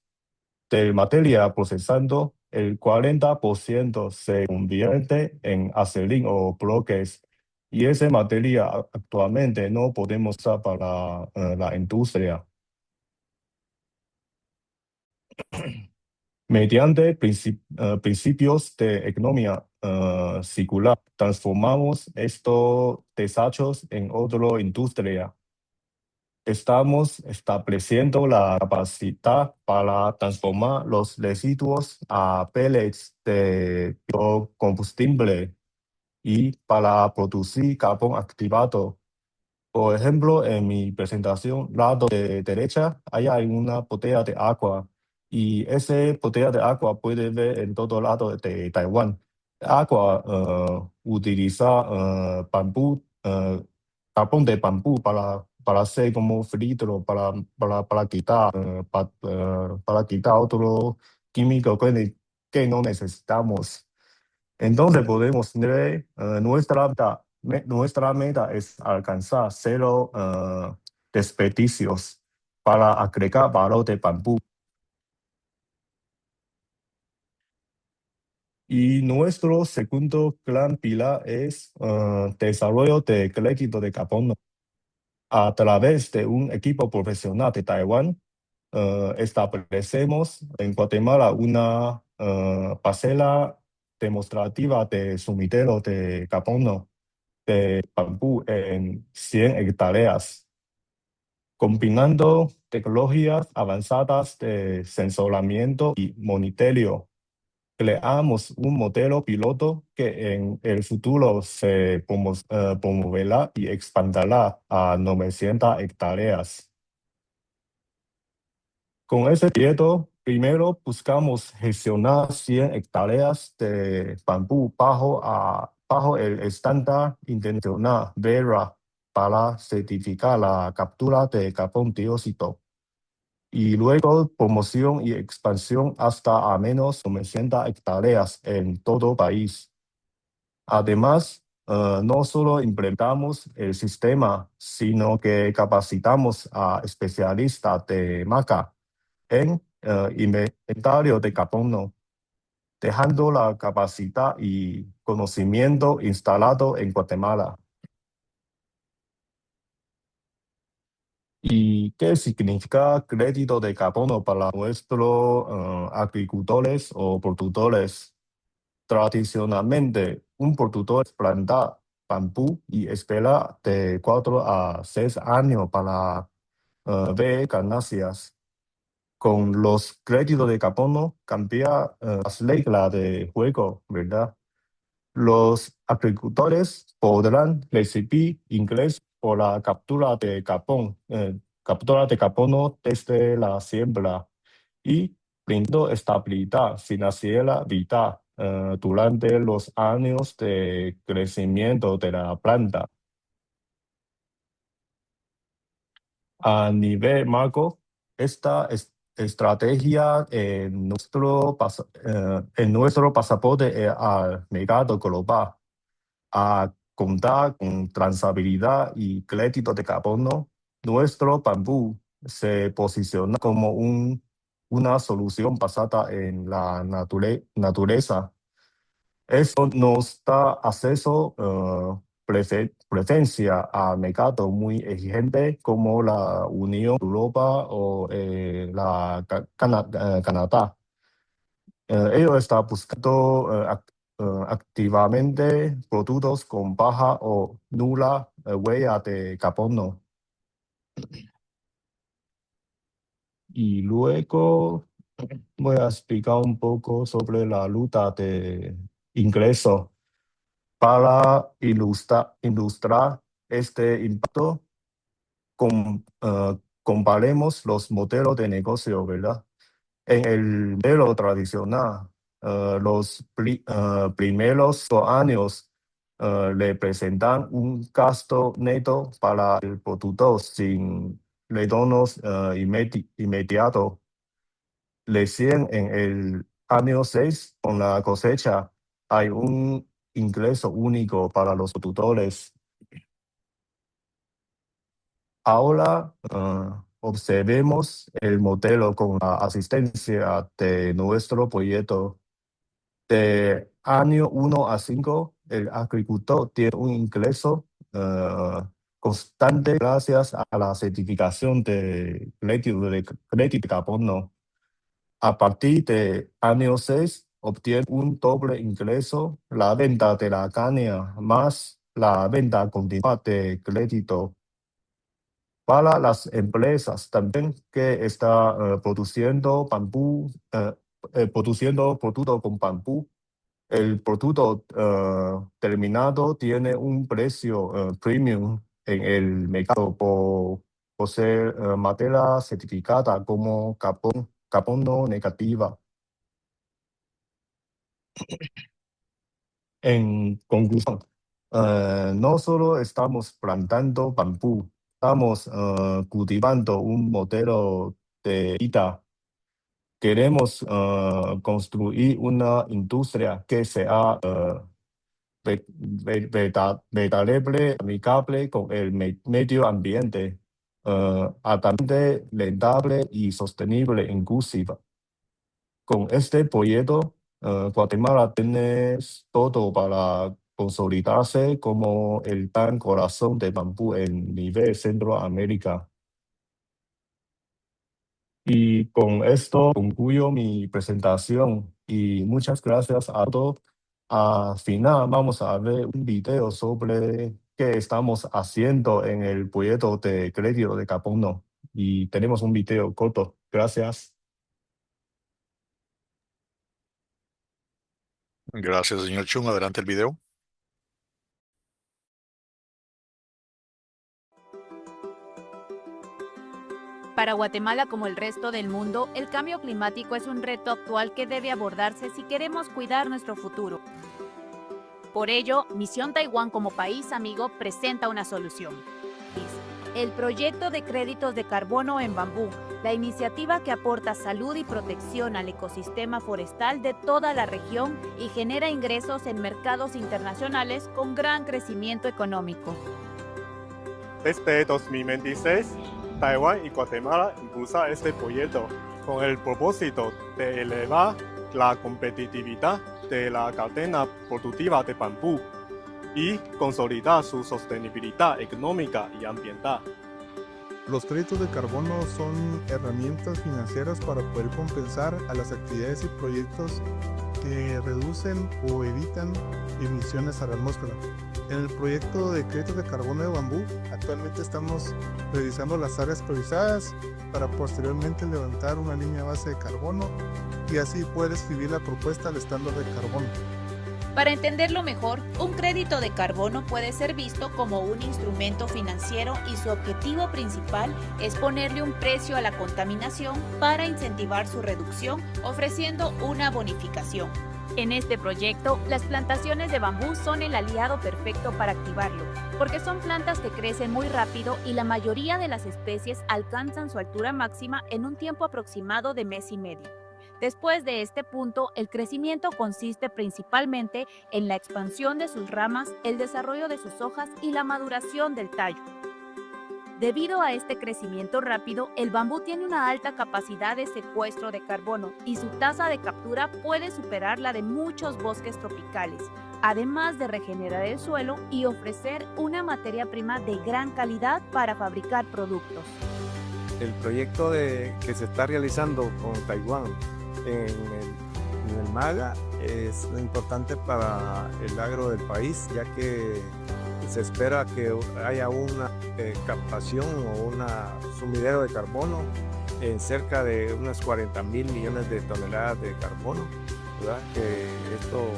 de materia procesando? El 40% se convierte en acerrín o bloques y esa materia actualmente no podemos usar para la industria. Mediante principios de economía circular, transformamos estos desechos en otra industria. Estamos estableciendo la capacidad para transformar los residuos a pellets de biocombustible y para producir carbón activado. Por ejemplo, en mi presentación, lado de derecha, hay una botella de agua y esa botella de agua puede ver en todo lado de Taiwán. Agua utiliza bambú, carbón de bambú para hacer como filtro, para quitar, para quitar otro químico que no necesitamos. Entonces podemos ver nuestra meta es alcanzar cero desperdicios para agregar valor de bambú. Y nuestro segundo gran pilar es desarrollo de crédito de carbono. A través de un equipo profesional de Taiwán, establecemos en Guatemala una parcela demostrativa de sumidero de carbono de bambú en 100 hectáreas, combinando tecnologías avanzadas de sensoramiento y monitoreo. Creamos un modelo piloto que en el futuro se promoverá y expandirá a 900 hectáreas. Con ese proyecto, primero buscamos gestionar 100 hectáreas de bambú bajo el estándar internacional VERA para certificar la captura de carbón dióxido y luego promoción y expansión hasta a menos 900 hectáreas en todo el país. Además, no solo implementamos el sistema, sino que capacitamos a especialistas de marca en inventario de carbono, dejando la capacidad y conocimiento instalado en Guatemala. ¿Y qué significa crédito de carbono para nuestros agricultores o productores? Tradicionalmente, un productor planta bambú y espera de 4 a 6 años para ver ganancias. Con los créditos de carbono cambia las reglas de juego, ¿verdad? Los agricultores podrán recibir ingresos por la captura de carbono desde la siembra y brindó estabilidad financiera vital durante los años de crecimiento de la planta. A nivel macro, esta estrategia en nuestro pasaporte al mercado global, a contar con trazabilidad y crédito de carbono, nuestro bambú se posiciona como una solución basada en la naturaleza. Esto nos da acceso presencia a mercados muy exigentes como la Unión Europa o Canadá. Ellos están buscando activamente productos con baja o nula huella de carbono. Y luego voy a explicar un poco sobre la ruta de ingreso. Para ilustrar este impacto, comparemos los modelos de negocio, ¿verdad? En el modelo tradicional, los primeros 2 años representan un gasto neto para el productor sin retornos inmediatos. Recién en el año 6, con la cosecha, hay un ingreso único para los productores. Ahora observemos el modelo con la asistencia de nuestro proyecto. De año 1 a 5, el agricultor tiene un ingreso constante gracias a la certificación de crédito de carbono. A partir de año 6, obtiene un doble ingreso, la venta de la caña más la venta continua de crédito. Para las empresas también que están produciendo bambú, produciendo producto con bambú, el producto terminado tiene un precio premium en el mercado por ser materia certificada como carbono negativa. En conclusión, no solo estamos plantando bambú, estamos cultivando un modelo de vida. Queremos construir una industria que sea verdaderamente amigable con el medio ambiente, altamente rentable y sostenible inclusiva. Con este proyecto, Guatemala tiene todo para consolidarse como el gran corazón de bambú en nivel Centroamérica. Y con esto concluyo mi presentación y muchas gracias a todos. Al final vamos a ver un video sobre qué estamos haciendo en el proyecto de crédito de carbono y tenemos un video corto. Gracias. Gracias, señor Chung. Adelante el video. Para Guatemala, como el resto del mundo, el cambio climático es un reto actual que debe abordarse si queremos cuidar nuestro futuro. Por ello, Misión Taiwán como país amigo presenta una solución. El proyecto de créditos de carbono en bambú, la iniciativa que aporta salud y protección al ecosistema forestal de toda la región y genera ingresos en mercados internacionales con gran crecimiento económico. Desde 2026, Taiwán y Guatemala impulsan este proyecto con el propósito de elevar la competitividad de la cadena productiva de bambú y consolidar su sostenibilidad económica y ambiental. Los créditos de carbono son herramientas financieras para poder compensar a las actividades y proyectos que reducen o evitan emisiones a la atmósfera. En el proyecto de créditos de carbono de bambú, actualmente estamos revisando las áreas priorizadas para posteriormente levantar una línea base de carbono y así poder escribir la propuesta al estándar de carbono. Para entenderlo mejor, un crédito de carbono puede ser visto como un instrumento financiero y su objetivo principal es ponerle un precio a la contaminación para incentivar su reducción, ofreciendo una bonificación. En este proyecto, las plantaciones de bambú son el aliado perfecto para activarlo, porque son plantas que crecen muy rápido y la mayoría de las especies alcanzan su altura máxima en un tiempo aproximado de mes y medio. Después de este punto, el crecimiento consiste principalmente en la expansión de sus ramas, el desarrollo de sus hojas y la maduración del tallo. Debido a este crecimiento rápido, el bambú tiene una alta capacidad de secuestro de carbono y su tasa de captura puede superar la de muchos bosques tropicales, además de regenerar el suelo y ofrecer una materia prima de gran calidad para fabricar productos. El proyecto que se está realizando con Taiwán en el MAGA es importante para el agro del país, ya que se espera que haya una captación o un sumidero de carbono en cerca de unas 40.000 millones de toneladas de carbono, ¿verdad? Que esto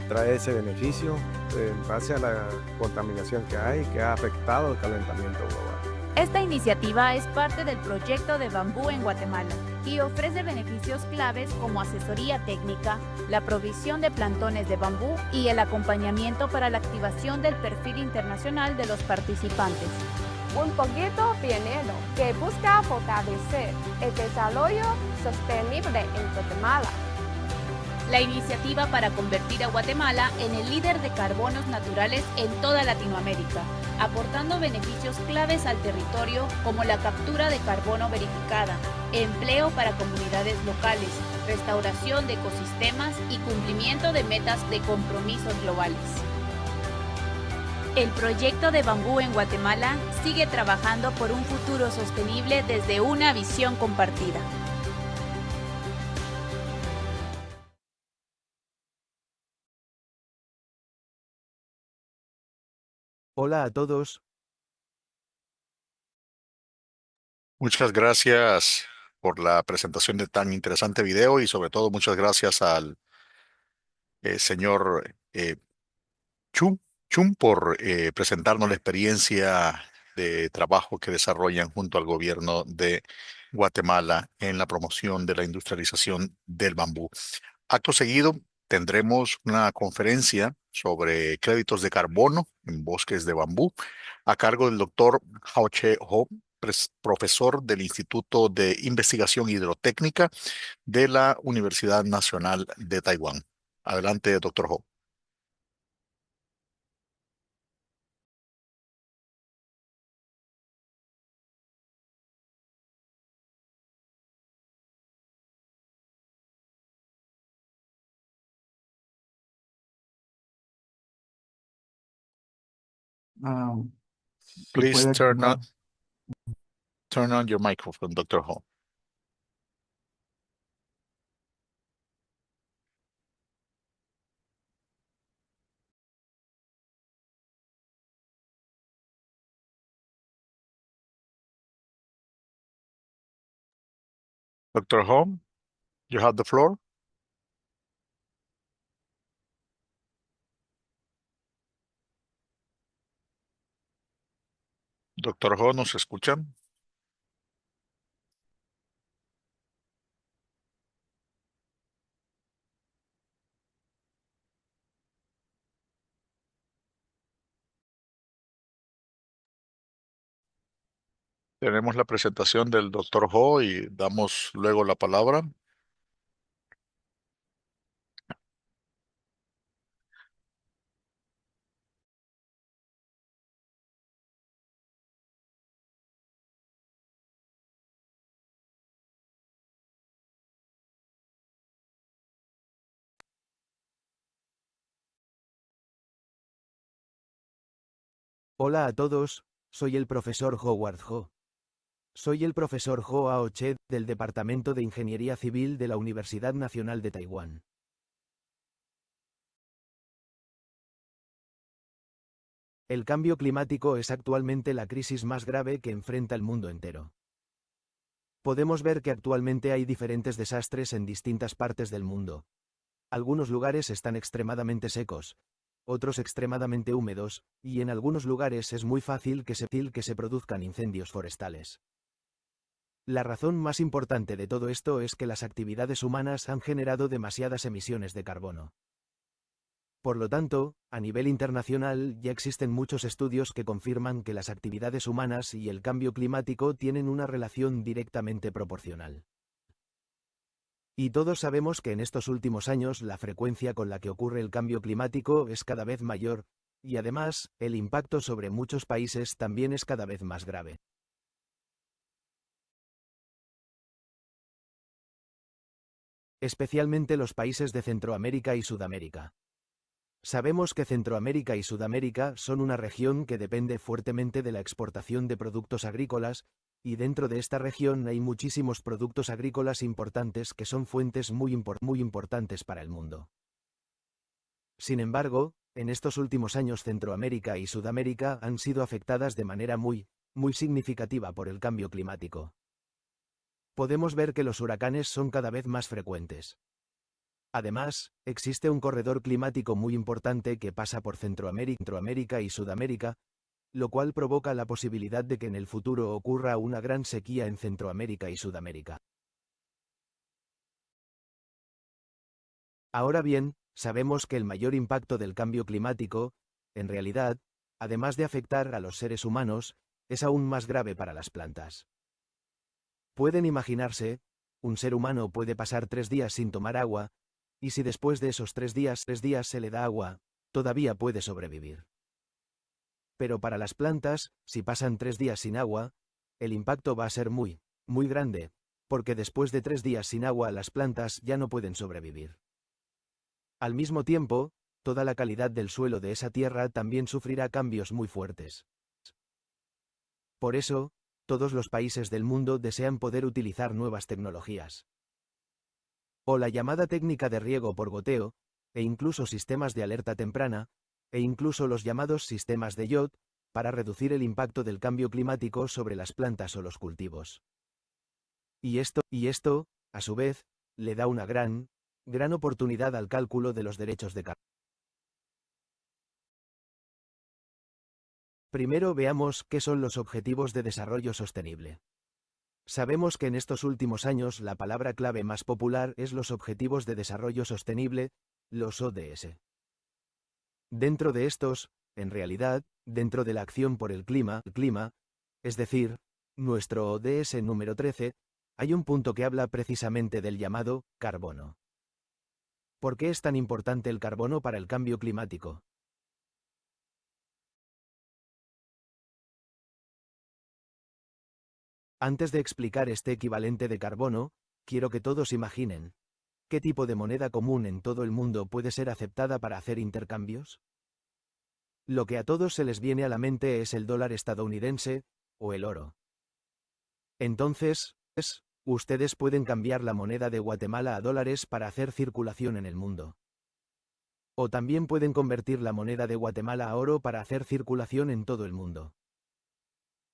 trae ese beneficio en base a la contaminación que hay, que ha afectado el calentamiento global. Esta iniciativa es parte del proyecto de bambú en Guatemala y ofrece beneficios claves como asesoría técnica, la provisión de plantones de bambú y el acompañamiento para la activación del perfil internacional de los participantes. Un proyecto pionero que busca fortalecer el desarrollo sostenible en Guatemala. La iniciativa para convertir a Guatemala en el líder de carbonos naturales en toda Latinoamérica, aportando beneficios claves al territorio como la captura de carbono verificada, empleo para comunidades locales, restauración de ecosistemas y cumplimiento de metas de compromisos globales. El proyecto de bambú en Guatemala sigue trabajando por un futuro sostenible desde una visión compartida. Hola a todos. Muchas gracias por la presentación de tan interesante video y sobre todo muchas gracias al señor Chum por presentarnos la experiencia de trabajo que desarrollan junto al gobierno de Guatemala en la promoción de la industrialización del bambú. Acto seguido, tendremos una conferencia sobre créditos de carbono en bosques de bambú a cargo del doctor Hao-Che Ho, profesor del Instituto de Investigación Hidrotécnica de la Universidad Nacional de Taiwán. Adelante, doctor Ho. Please turn on your microphone, Dr. Ho. Dr. Ho, you have the floor. Doctor Ho, ¿nos escuchan? Tenemos la presentación del doctor Ho y damos luego la palabra. Hola a todos, soy el profesor Howard Ho. Soy el profesor Ho Hao-Che del Departamento de Ingeniería Civil de la Universidad Nacional de Taiwán. El cambio climático es actualmente la crisis más grave que enfrenta el mundo entero. Podemos ver que actualmente hay diferentes desastres en distintas partes del mundo. Algunos lugares están extremadamente secos, otros extremadamente húmedos, y en algunos lugares es muy fácil que se produzcan incendios forestales. La razón más importante de todo esto es que las actividades humanas han generado demasiadas emisiones de carbono. Por lo tanto, a nivel internacional ya existen muchos estudios que confirman que las actividades humanas y el cambio climático tienen una relación directamente proporcional. Y todos sabemos que en estos últimos años la frecuencia con la que ocurre el cambio climático es cada vez mayor, y además, el impacto sobre muchos países también es cada vez más grave. Especialmente los países de Centroamérica y Sudamérica. Sabemos que Centroamérica y Sudamérica son una región que depende fuertemente de la exportación de productos agrícolas, y dentro de esta región hay muchísimos productos agrícolas importantes que son fuentes muy importantes para el mundo. Sin embargo, en estos últimos años Centroamérica y Sudamérica han sido afectadas de manera muy significativa por el cambio climático. Podemos ver que los huracanes son cada vez más frecuentes. Además, existe un corredor climático muy importante que pasa por Centroamérica y Sudamérica, lo cual provoca la posibilidad de que en el futuro ocurra una gran sequía en Centroamérica y Sudamérica. Ahora bien, sabemos que el mayor impacto del cambio climático, en realidad, además de afectar a los seres humanos, es aún más grave para las plantas. Pueden imaginarse, un ser humano puede pasar 3 días sin tomar agua, y si después de esos 3 días se le da agua, todavía puede sobrevivir. Pero para las plantas, si pasan 3 días sin agua, el impacto va a ser muy grande, porque después de 3 días sin agua las plantas ya no pueden sobrevivir. Al mismo tiempo, toda la calidad del suelo de esa tierra también sufrirá cambios muy fuertes. Por eso, todos los países del mundo desean poder utilizar nuevas tecnologías. O la llamada técnica de riego por goteo, e incluso sistemas de alerta temprana, e incluso los llamados sistemas de IoT, para reducir el impacto del cambio climático sobre las plantas o los cultivos. Y esto, a su vez, le da una gran oportunidad al cálculo de los derechos de carbono. Primero veamos qué son los Objetivos de Desarrollo Sostenible. Sabemos que en estos últimos años la palabra clave más popular es los Objetivos de Desarrollo Sostenible, los ODS. Dentro de estos, en realidad, dentro de la acción por el clima, es decir, nuestro ODS número 13, hay un punto que habla precisamente del llamado carbono. ¿Por qué es tan importante el carbono para el cambio climático? Antes de explicar este equivalente de carbono, quiero que todos imaginen, ¿qué tipo de moneda común en todo el mundo puede ser aceptada para hacer intercambios? Lo que a todos se les viene a la mente es el dólar estadounidense, o el oro. Entonces, ustedes pueden cambiar la moneda de Guatemala a dólares para hacer circulación en el mundo. O también pueden convertir la moneda de Guatemala a oro para hacer circulación en todo el mundo.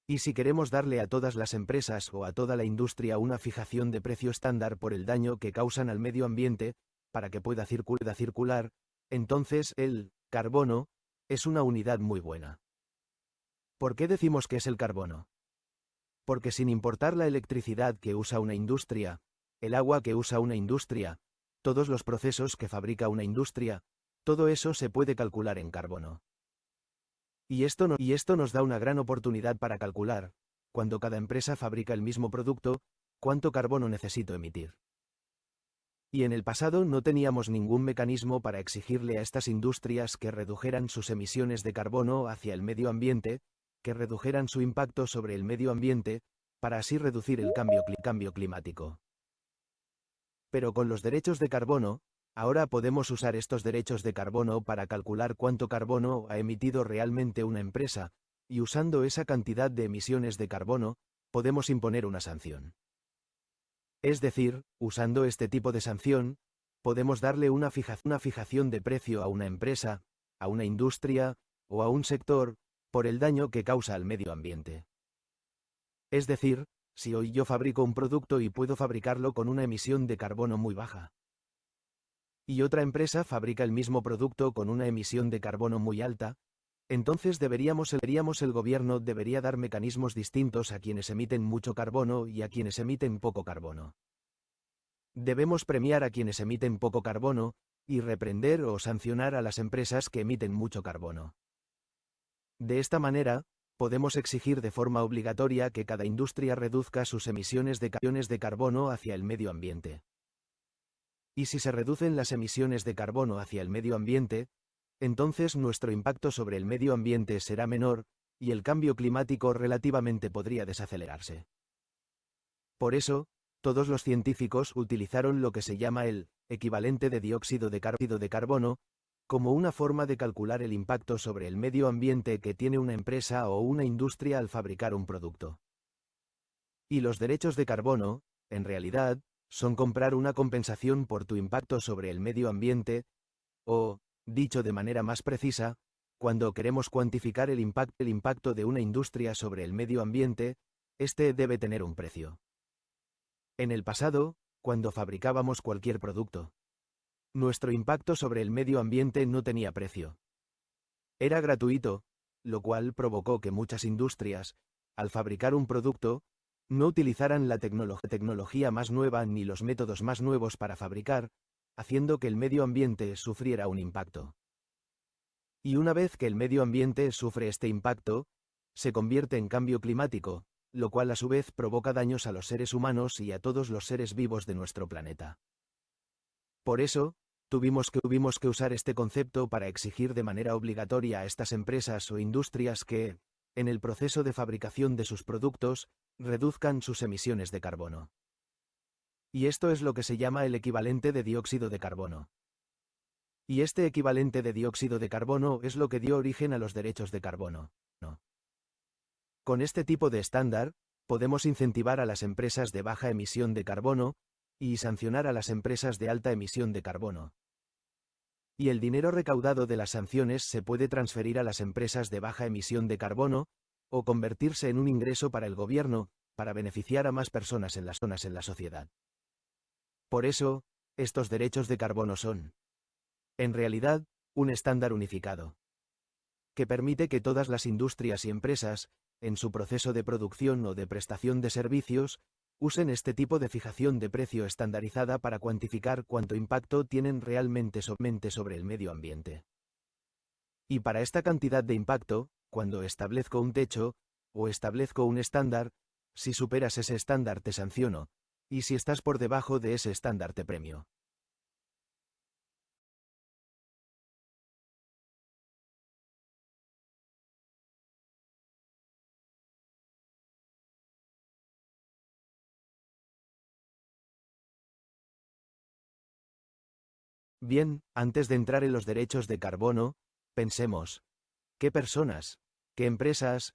Y si queremos darle a todas las empresas o a toda la industria una fijación de precio estándar por el daño que causan al medio ambiente, para que pueda circular, entonces el carbono es una unidad muy buena. ¿Por qué decimos que es el carbono? Porque sin importar la electricidad que usa una industria, el agua que usa una industria, todos los procesos que fabrica una industria, todo eso se puede calcular en carbono. Y esto nos da una gran oportunidad para calcular, cuando cada empresa fabrica el mismo producto, cuánto carbono necesito emitir. Y en el pasado no teníamos ningún mecanismo para exigirle a estas industrias que redujeran sus emisiones de carbono hacia el medio ambiente, que redujeran su impacto sobre el medio ambiente, para así reducir el cambio climático. Pero con los derechos de carbono, ahora podemos usar estos derechos de carbono para calcular cuánto carbono ha emitido realmente una empresa, y usando esa cantidad de emisiones de carbono, podemos imponer una sanción. Es decir, usando este tipo de sanción, podemos darle una fijación de precio a una empresa, a una industria, o a un sector, por el daño que causa al medio ambiente. Es decir, si hoy yo fabrico un producto y puedo fabricarlo con una emisión de carbono muy baja. y otra empresa fabrica el mismo producto con una emisión de carbono muy alta, entonces el gobierno debería dar mecanismos distintos a quienes emiten mucho carbono y a quienes emiten poco carbono. Debemos premiar a quienes emiten poco carbono y reprender o sancionar a las empresas que emiten mucho carbono. De esta manera, podemos exigir de forma obligatoria que cada industria reduzca sus emisiones de carbono hacia el medio ambiente. Y si se reducen las emisiones de carbono hacia el medio ambiente, entonces nuestro impacto sobre el medio ambiente será menor, y el cambio climático relativamente podría desacelerarse. Por eso, todos los científicos utilizaron lo que se llama el equivalente de dióxido de carbono, como una forma de calcular el impacto sobre el medio ambiente que tiene una empresa o una industria al fabricar un producto. Y los derechos de carbono, en realidad, son comprar una compensación por tu impacto sobre el medio ambiente, o, dicho de manera más precisa, cuando queremos cuantificar el impacto de una industria sobre el medio ambiente, este debe tener un precio. En el pasado, cuando fabricábamos cualquier producto, nuestro impacto sobre el medio ambiente no tenía precio. Era gratuito, lo cual provocó que muchas industrias, al fabricar un producto, no utilizaran la tecnología más nueva ni los métodos más nuevos para fabricar, haciendo que el medio ambiente sufriera un impacto. Y una vez que el medio ambiente sufre este impacto, se convierte en cambio climático, lo cual a su vez provoca daños a los seres humanos y a todos los seres vivos de nuestro planeta. Por eso, tuvimos que usar este concepto para exigir de manera obligatoria a estas empresas o industrias que, en el proceso de fabricación de sus productos, reduzcan sus emisiones de carbono. Y esto es lo que se llama el equivalente de dióxido de carbono. Y este equivalente de dióxido de carbono es lo que dio origen a los derechos de carbono. Con este tipo de estándar, podemos incentivar a las empresas de baja emisión de carbono y sancionar a las empresas de alta emisión de carbono. Y el dinero recaudado de las sanciones se puede transferir a las empresas de baja emisión de carbono, o convertirse en un ingreso para el gobierno, para beneficiar a más personas en la sociedad. Por eso, estos derechos de carbono son, en realidad, un estándar unificado, que permite que todas las industrias y empresas, en su proceso de producción o de prestación de servicios, usen este tipo de fijación de precio estandarizada para cuantificar cuánto impacto tienen realmente sobre el medio ambiente. Y para esta cantidad de impacto, cuando establezco un techo, o establezco un estándar, si superas ese estándar te sanciono, y si estás por debajo de ese estándar te premio. Bien, antes de entrar en los derechos de carbono, pensemos, ¿qué personas, qué empresas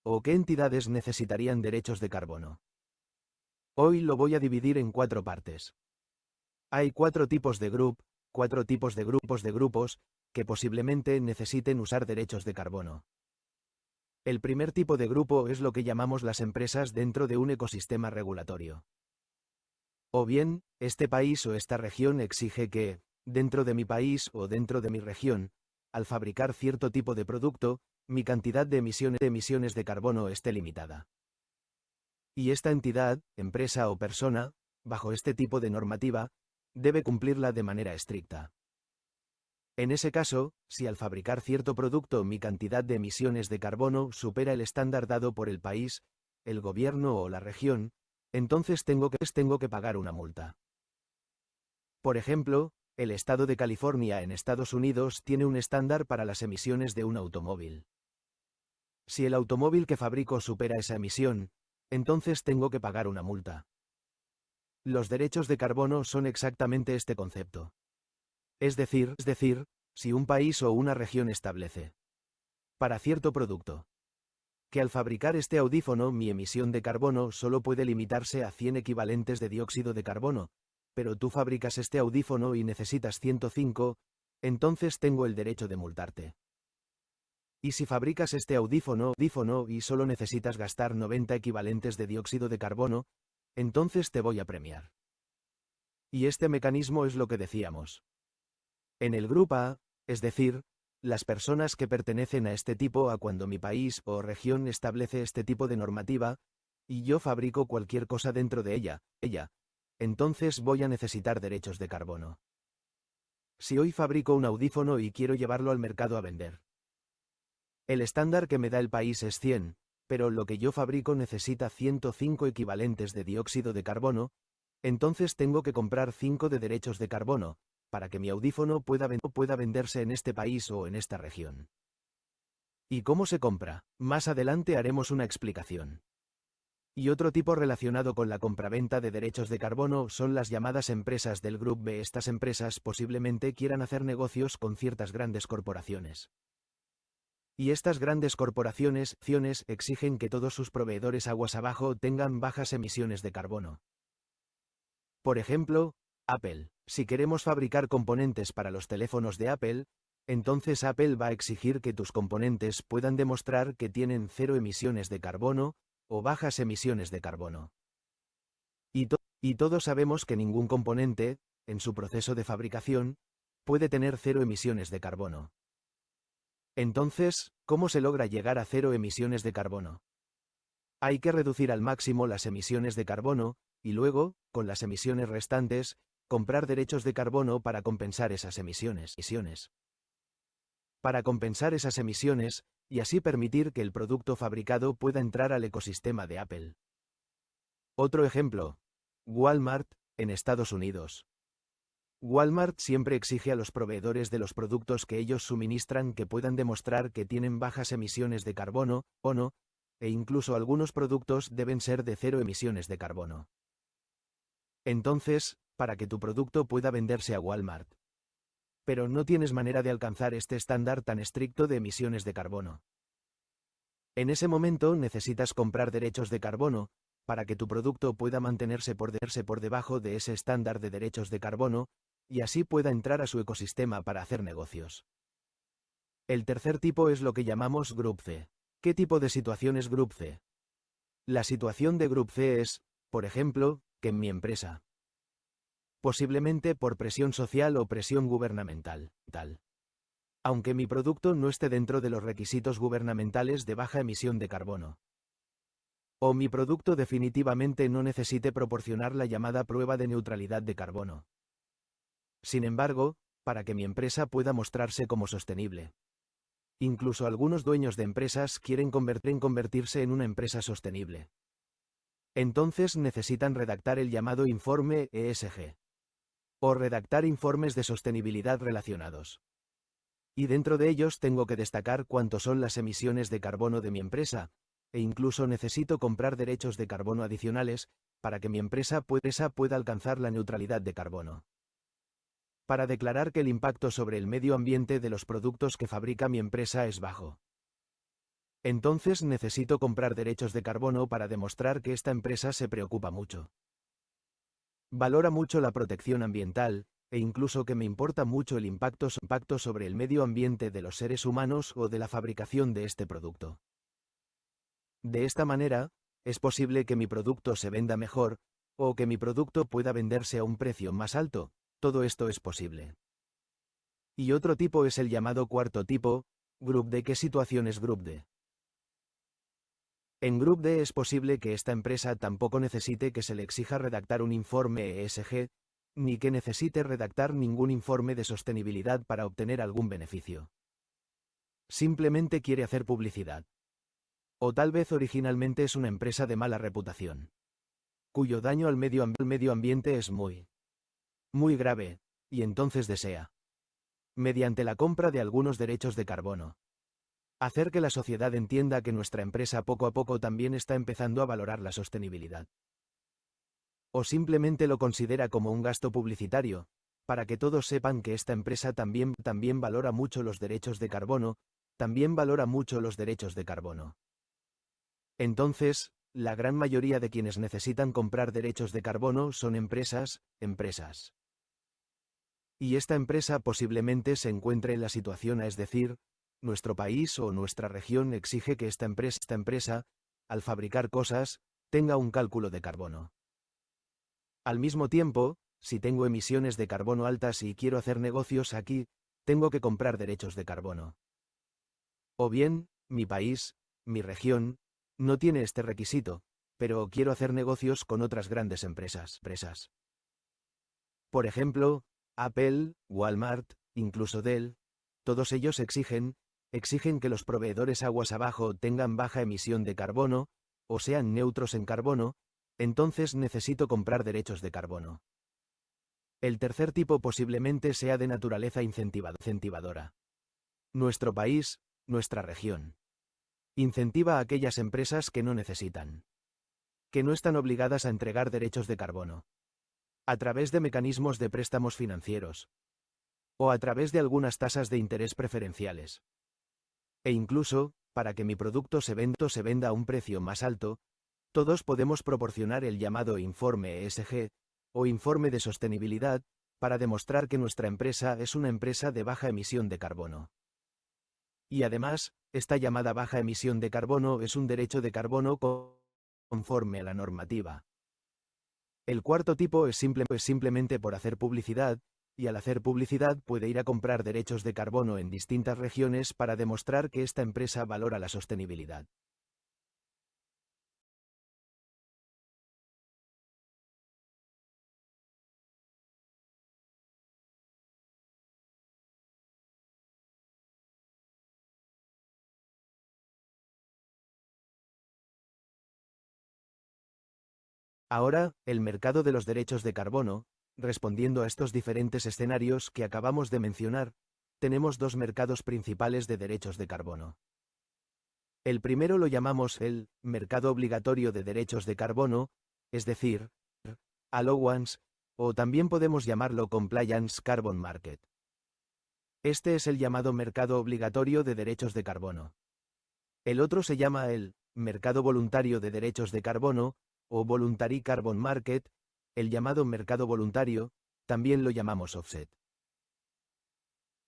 o qué entidades necesitarían derechos de carbono? Hoy lo voy a dividir en 4 partes. Hay 4 tipos de grupos que posiblemente necesiten usar derechos de carbono. El primer tipo de grupo es lo que llamamos las empresas dentro de un ecosistema regulatorio. O bien, este país o esta región exige que, dentro de mi país o dentro de mi región, al fabricar cierto tipo de producto, mi cantidad de emisiones de carbono esté limitada. Y esta entidad, empresa o persona, bajo este tipo de normativa, debe cumplirla de manera estricta. En ese caso, si al fabricar cierto producto mi cantidad de emisiones de carbono supera el estándar dado por el país, el gobierno o la región, entonces tengo que pagar una multa. Por ejemplo, el estado de California en Estados Unidos tiene un estándar para las emisiones de un automóvil. Si el automóvil que fabrico supera esa emisión, entonces tengo que pagar una multa. Los derechos de carbono son exactamente este concepto. Es decir, si un país o una región establece, para cierto producto, que al fabricar este audífono mi emisión de carbono solo puede limitarse a 100 equivalentes de dióxido de carbono, pero tú fabricas este audífono y necesitas 105, entonces tengo el derecho de multarte. Y si fabricas este audífono y solo necesitas gastar 90 equivalentes de dióxido de carbono, entonces te voy a premiar. Y este mecanismo es lo que decíamos. En el grupo A, es decir, las personas que pertenecen a este tipo A cuando mi país o región establece este tipo de normativa, y yo fabrico cualquier cosa dentro de ella, entonces voy a necesitar derechos de carbono. Si hoy fabrico un audífono y quiero llevarlo al mercado a vender. El estándar que me da el país es 100, pero lo que yo fabrico necesita 105 equivalentes de dióxido de carbono, entonces tengo que comprar 5 de derechos de carbono, para que mi audífono pueda venderse en este país o en esta región. ¿Y cómo se compra? Más adelante haremos una explicación. Y otro tipo relacionado con la compraventa de derechos de carbono son las llamadas empresas del Grupo B. Estas empresas posiblemente quieran hacer negocios con ciertas grandes corporaciones. Y estas grandes corporaciones exigen que todos sus proveedores aguas abajo tengan bajas emisiones de carbono. Por ejemplo, Apple. Si queremos fabricar componentes para los teléfonos de Apple, entonces Apple va a exigir que tus componentes puedan demostrar que tienen 0 emisiones de carbono, o bajas emisiones de carbono. Y todos sabemos que ningún componente, en su proceso de fabricación, puede tener 0 emisiones de carbono. Entonces, ¿cómo se logra llegar a 0 emisiones de carbono? Hay que reducir al máximo las emisiones de carbono, y luego, con las emisiones restantes, comprar derechos de carbono para compensar esas emisiones. Para compensar esas emisiones, y así permitir que el producto fabricado pueda entrar al ecosistema de Apple. Otro ejemplo. Walmart, en Estados Unidos. Walmart siempre exige a los proveedores de los productos que ellos suministran que puedan demostrar que tienen bajas emisiones de carbono, o no, e incluso algunos productos deben ser de 0 emisiones de carbono. Entonces, para que tu producto pueda venderse a Walmart. Pero no tienes manera de alcanzar este estándar tan estricto de emisiones de carbono. En ese momento necesitas comprar derechos de carbono, para que tu producto pueda mantenerse por debajo de ese estándar de derechos de carbono, y así pueda entrar a su ecosistema para hacer negocios. El tercer tipo es lo que llamamos Grupo C. ¿Qué tipo de situación es Grupo C? La situación de Grupo C es, por ejemplo, que en mi empresa. Posiblemente por presión social o presión gubernamental, tal. Aunque mi producto no esté dentro de los requisitos gubernamentales de baja emisión de carbono. O mi producto definitivamente no necesite proporcionar la llamada prueba de neutralidad de carbono. Sin embargo, para que mi empresa pueda mostrarse como sostenible. Incluso algunos dueños de empresas quieren convertirse en una empresa sostenible. Entonces necesitan redactar el llamado informe ESG. O redactar informes de sostenibilidad relacionados. Y dentro de ellos tengo que destacar cuánto son las emisiones de carbono de mi empresa, e incluso necesito comprar derechos de carbono adicionales, para que mi empresa pueda alcanzar la neutralidad de carbono. Para declarar que el impacto sobre el medio ambiente de los productos que fabrica mi empresa es bajo. Entonces necesito comprar derechos de carbono para demostrar que esta empresa se preocupa mucho. Valora mucho la protección ambiental, e incluso que me importa mucho el impacto sobre el medio ambiente de los seres humanos o de la fabricación de este producto. De esta manera, es posible que mi producto se venda mejor, o que mi producto pueda venderse a un precio más alto. Todo esto es posible. Y otro tipo es el llamado cuarto tipo, Grupo D. ¿Qué situación es Grupo D? En Grupo D es posible que esta empresa tampoco necesite que se le exija redactar un informe ESG, ni que necesite redactar ningún informe de sostenibilidad para obtener algún beneficio. Simplemente quiere hacer publicidad. O tal vez originalmente es una empresa de mala reputación, cuyo daño al medio ambiente es muy grave, y entonces desea, mediante la compra de algunos derechos de carbono, hacer que la sociedad entienda que nuestra empresa poco a poco también está empezando a valorar la sostenibilidad. O simplemente lo considera como un gasto publicitario, para que todos sepan que esta empresa también valora mucho los derechos de carbono, Entonces, la gran mayoría de quienes necesitan comprar derechos de carbono son empresas. Y esta empresa posiblemente se encuentre en la situación, es decir, nuestro país o nuestra región exige que esta empresa, al fabricar cosas, tenga un cálculo de carbono. Al mismo tiempo, si tengo emisiones de carbono altas y quiero hacer negocios aquí, tengo que comprar derechos de carbono. O bien, mi país, mi región, no tiene este requisito, pero quiero hacer negocios con otras grandes empresas. Por ejemplo, Apple, Walmart, incluso Dell, todos ellos exigen que los proveedores aguas abajo tengan baja emisión de carbono, o sean neutros en carbono, entonces necesito comprar derechos de carbono. El tercer tipo posiblemente sea de naturaleza incentivadora. Nuestro país, nuestra región, incentiva a aquellas empresas que no necesitan, que no están obligadas a entregar derechos de carbono, a través de mecanismos de préstamos financieros, o a través de algunas tasas de interés preferenciales. E incluso, para que mi producto se venda a un precio más alto, todos podemos proporcionar el llamado informe ESG, o informe de sostenibilidad, para demostrar que nuestra empresa es una empresa de baja emisión de carbono. Y además, esta llamada baja emisión de carbono es un derecho de carbono conforme a la normativa. El cuarto tipo es simplemente por hacer publicidad, y al hacer publicidad puede ir a comprar derechos de carbono en distintas regiones para demostrar que esta empresa valora la sostenibilidad. Ahora, el mercado de los derechos de carbono, respondiendo a estos diferentes escenarios que acabamos de mencionar, tenemos dos mercados principales de derechos de carbono. El primero lo llamamos el mercado obligatorio de derechos de carbono, es decir, allowance, o también podemos llamarlo compliance carbon market. Este es el llamado mercado obligatorio de derechos de carbono. El otro se llama el mercado voluntario de derechos de carbono, o voluntary carbon market, el llamado mercado voluntario, también lo llamamos offset.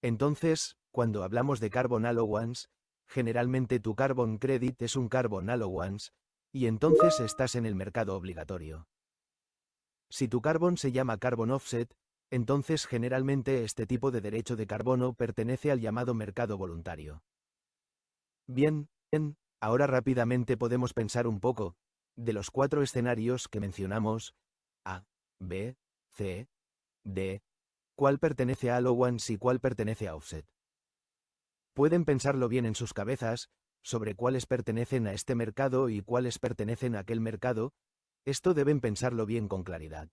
Entonces, cuando hablamos de carbon allowance, generalmente tu carbon credit es un carbon allowance, y entonces estás en el mercado obligatorio. Si tu carbon se llama carbon offset, entonces generalmente este tipo de derecho de carbono pertenece al llamado mercado voluntario. Bien, ahora rápidamente podemos pensar un poco, de los 4 escenarios que mencionamos, A, B, C, D, ¿cuál pertenece a allowance y cuál pertenece a offset? Pueden pensarlo bien en sus cabezas, sobre cuáles pertenecen a este mercado y cuáles pertenecen a aquel mercado, esto deben pensarlo bien con claridad.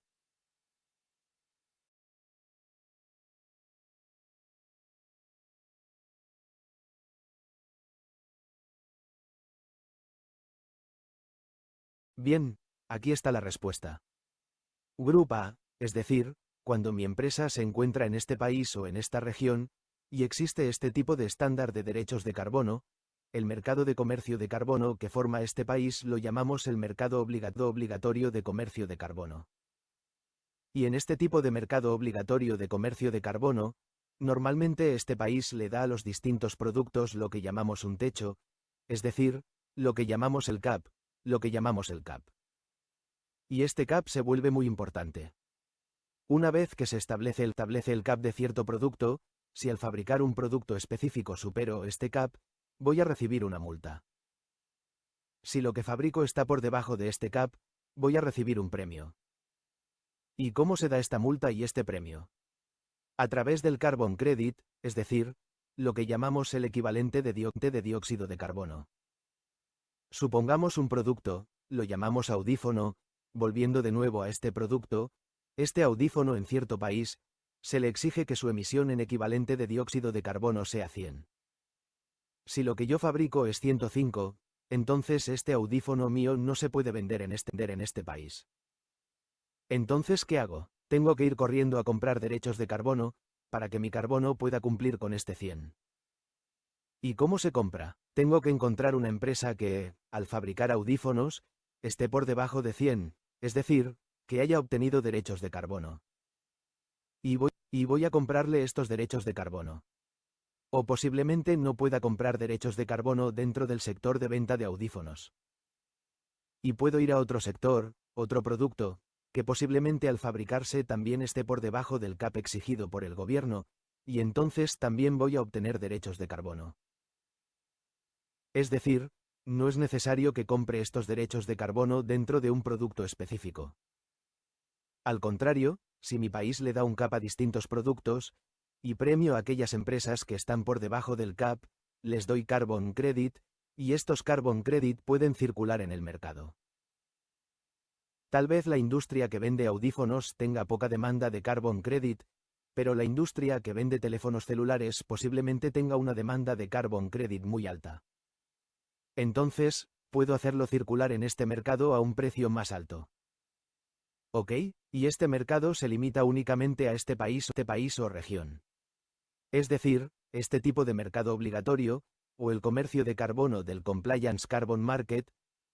Bien, aquí está la respuesta. Grupo A, es decir, cuando mi empresa se encuentra en este país o en esta región, y existe este tipo de estándar de derechos de carbono, el mercado de comercio de carbono que forma este país lo llamamos el mercado obligatorio de comercio de carbono. Y en este tipo de mercado obligatorio de comercio de carbono, normalmente este país le da a los distintos productos lo que llamamos un techo, es decir, lo que llamamos el cap. Y este cap se vuelve muy importante. Una vez que se establece el cap de cierto producto, si al fabricar un producto específico supero este cap, voy a recibir una multa. Si lo que fabrico está por debajo de este cap, voy a recibir un premio. ¿Y cómo se da esta multa y este premio? A través del carbon credit, es decir, lo que llamamos el equivalente de dióxido de carbono. Supongamos un producto, lo llamamos audífono, volviendo de nuevo a este producto, este audífono en cierto país, se le exige que su emisión en equivalente de dióxido de carbono sea 100. Si lo que yo fabrico es 105, entonces este audífono mío no se puede vender en este país. Entonces, ¿qué hago? Tengo que ir corriendo a comprar derechos de carbono, para que mi carbono pueda cumplir con este 100. ¿Y cómo se compra? Tengo que encontrar una empresa que, al fabricar audífonos, esté por debajo de 100, es decir, que haya obtenido derechos de carbono. Y voy a comprarle estos derechos de carbono. O posiblemente no pueda comprar derechos de carbono dentro del sector de venta de audífonos. Y puedo ir a otro sector, otro producto, que posiblemente al fabricarse también esté por debajo del cap exigido por el gobierno, y entonces también voy a obtener derechos de carbono. Es decir, no es necesario que compre estos derechos de carbono dentro de un producto específico. Al contrario, si mi país le da un cap a distintos productos, y premio a aquellas empresas que están por debajo del cap, les doy carbon credit, y estos carbon credit pueden circular en el mercado. Tal vez la industria que vende audífonos tenga poca demanda de carbon credit, pero la industria que vende teléfonos celulares posiblemente tenga una demanda de carbon credit muy alta. Entonces, puedo hacerlo circular en este mercado a un precio más alto. ¿Ok? Y este mercado se limita únicamente a este país o región. Es decir, este tipo de mercado obligatorio, o el comercio de carbono del Compliance Carbon Market,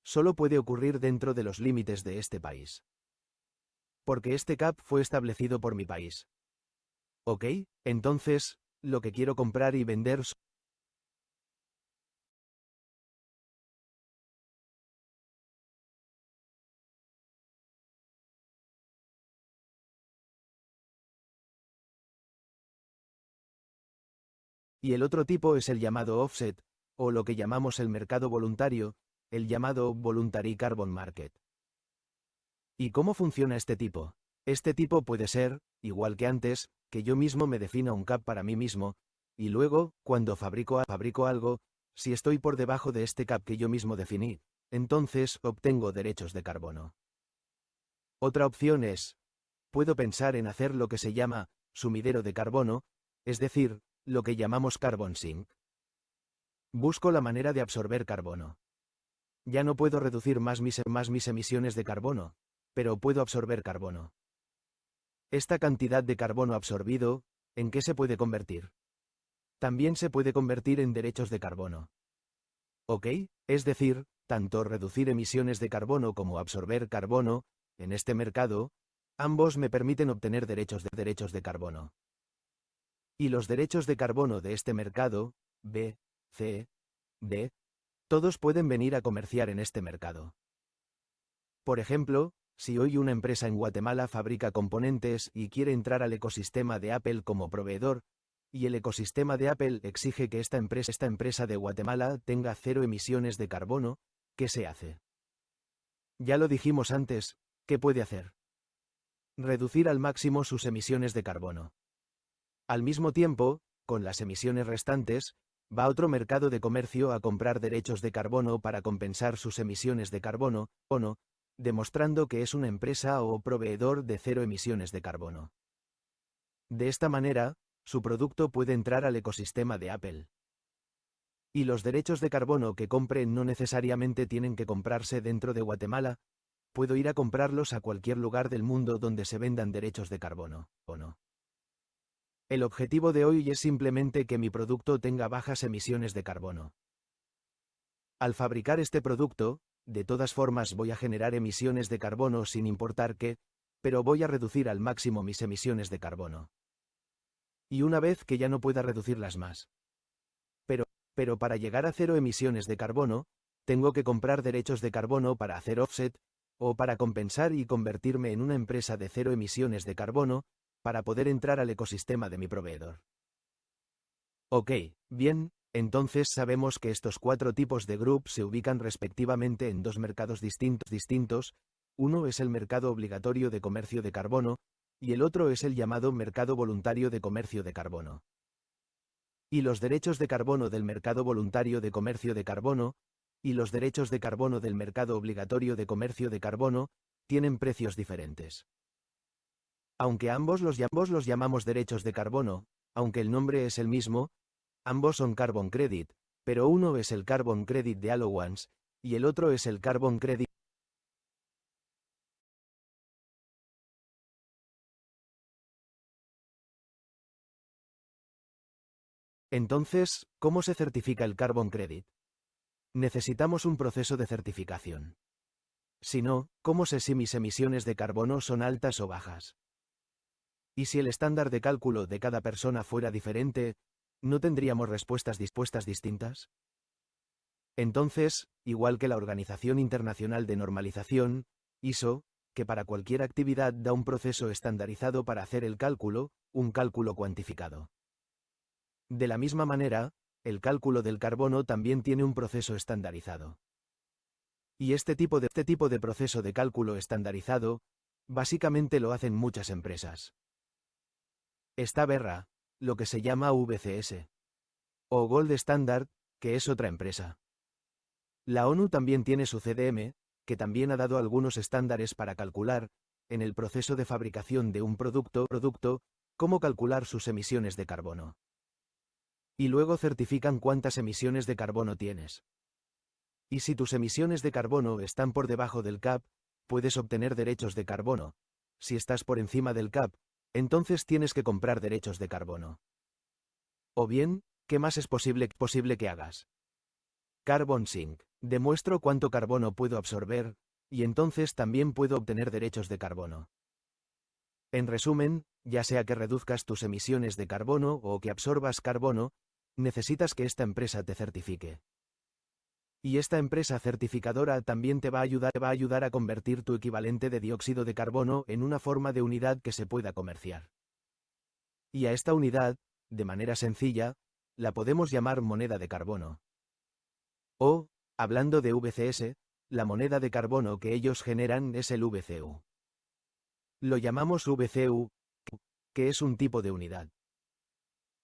solo puede ocurrir dentro de los límites de este país. Porque este cap fue establecido por mi país. ¿Ok? Entonces, lo que quiero comprar y vender y el otro tipo es el llamado offset, o lo que llamamos el mercado voluntario, el llamado Voluntary Carbon Market. ¿Y cómo funciona este tipo? Este tipo puede ser, igual que antes, que yo mismo me defina un cap para mí mismo, y luego, cuando fabrico algo, si estoy por debajo de este cap que yo mismo definí, entonces obtengo derechos de carbono. Otra opción es, puedo pensar en hacer lo que se llama sumidero de carbono, es decir, lo que llamamos carbon sink. Busco la manera de absorber carbono. Ya no puedo reducir más mis emisiones de carbono, pero puedo absorber carbono. Esta cantidad de carbono absorbido, ¿en qué se puede convertir? También se puede convertir en derechos de carbono. ¿Ok? Es decir, tanto reducir emisiones de carbono como absorber carbono, en este mercado, ambos me permiten obtener derechos de carbono. Y los derechos de carbono de este mercado, B, C, D, todos pueden venir a comerciar en este mercado. Por ejemplo, si hoy una empresa en Guatemala fabrica componentes y quiere entrar al ecosistema de Apple como proveedor, y el ecosistema de Apple exige que esta empresa de Guatemala tenga 0 emisiones de carbono, ¿qué se hace? Ya lo dijimos antes, ¿qué puede hacer? Reducir al máximo sus emisiones de carbono. Al mismo tiempo, con las emisiones restantes, va a otro mercado de comercio a comprar derechos de carbono para compensar sus emisiones de carbono, demostrando que es una empresa o proveedor de 0 emisiones de carbono. De esta manera, su producto puede entrar al ecosistema de Apple. Y los derechos de carbono que compre no necesariamente tienen que comprarse dentro de Guatemala, puedo ir a comprarlos a cualquier lugar del mundo donde se vendan derechos de carbono, ¿o no? El objetivo de hoy es simplemente que mi producto tenga bajas emisiones de carbono. Al fabricar este producto, de todas formas voy a generar emisiones de carbono sin importar qué, pero voy a reducir al máximo mis emisiones de carbono. Y una vez que ya no pueda reducirlas más. Pero para llegar a 0 emisiones de carbono, tengo que comprar derechos de carbono para hacer offset, o para compensar y convertirme en una empresa de 0 emisiones de carbono, para poder entrar al ecosistema de mi proveedor. Ok, bien, entonces sabemos que estos 4 tipos de group se ubican respectivamente en 2 mercados distintos, uno es el mercado obligatorio de comercio de carbono, y el otro es el llamado mercado voluntario de comercio de carbono. Y los derechos de carbono del mercado voluntario de comercio de carbono, y los derechos de carbono del mercado obligatorio de comercio de carbono, tienen precios diferentes. Aunque ambos los llamamos derechos de carbono, aunque el nombre es el mismo, ambos son carbon credit, pero uno es el carbon credit de allowance, y el otro es el carbon credit. Entonces, ¿cómo se certifica el carbon credit? Necesitamos un proceso de certificación. Si no, ¿cómo sé si mis emisiones de carbono son altas o bajas? Y si el estándar de cálculo de cada persona fuera diferente, ¿no tendríamos respuestas distintas? Entonces, igual que la Organización Internacional de Normalización, ISO, que para cualquier actividad da un proceso estandarizado para hacer el cálculo, un cálculo cuantificado. De la misma manera, el cálculo del carbono también tiene un proceso estandarizado. Y este tipo de proceso de cálculo estandarizado, básicamente lo hacen muchas empresas. Está Verra, lo que se llama VCS. O Gold Standard, que es otra empresa. La ONU también tiene su CDM, que también ha dado algunos estándares para calcular, en el proceso de fabricación de un producto, cómo calcular sus emisiones de carbono. Y luego certifican cuántas emisiones de carbono tienes. Y si tus emisiones de carbono están por debajo del CAP, puedes obtener derechos de carbono. Si estás por encima del CAP, entonces tienes que comprar derechos de carbono. O bien, ¿qué más es posible que hagas? Carbon Sink. Demuestro cuánto carbono puedo absorber, y entonces también puedo obtener derechos de carbono. En resumen, ya sea que reduzcas tus emisiones de carbono o que absorbas carbono, necesitas que esta empresa te certifique. Y esta empresa certificadora también te va a ayudar a convertir tu equivalente de dióxido de carbono en una forma de unidad que se pueda comerciar. Y a esta unidad, de manera sencilla, la podemos llamar moneda de carbono. O, hablando de VCS, la moneda de carbono que ellos generan es el VCU. Lo llamamos VCU, que es un tipo de unidad.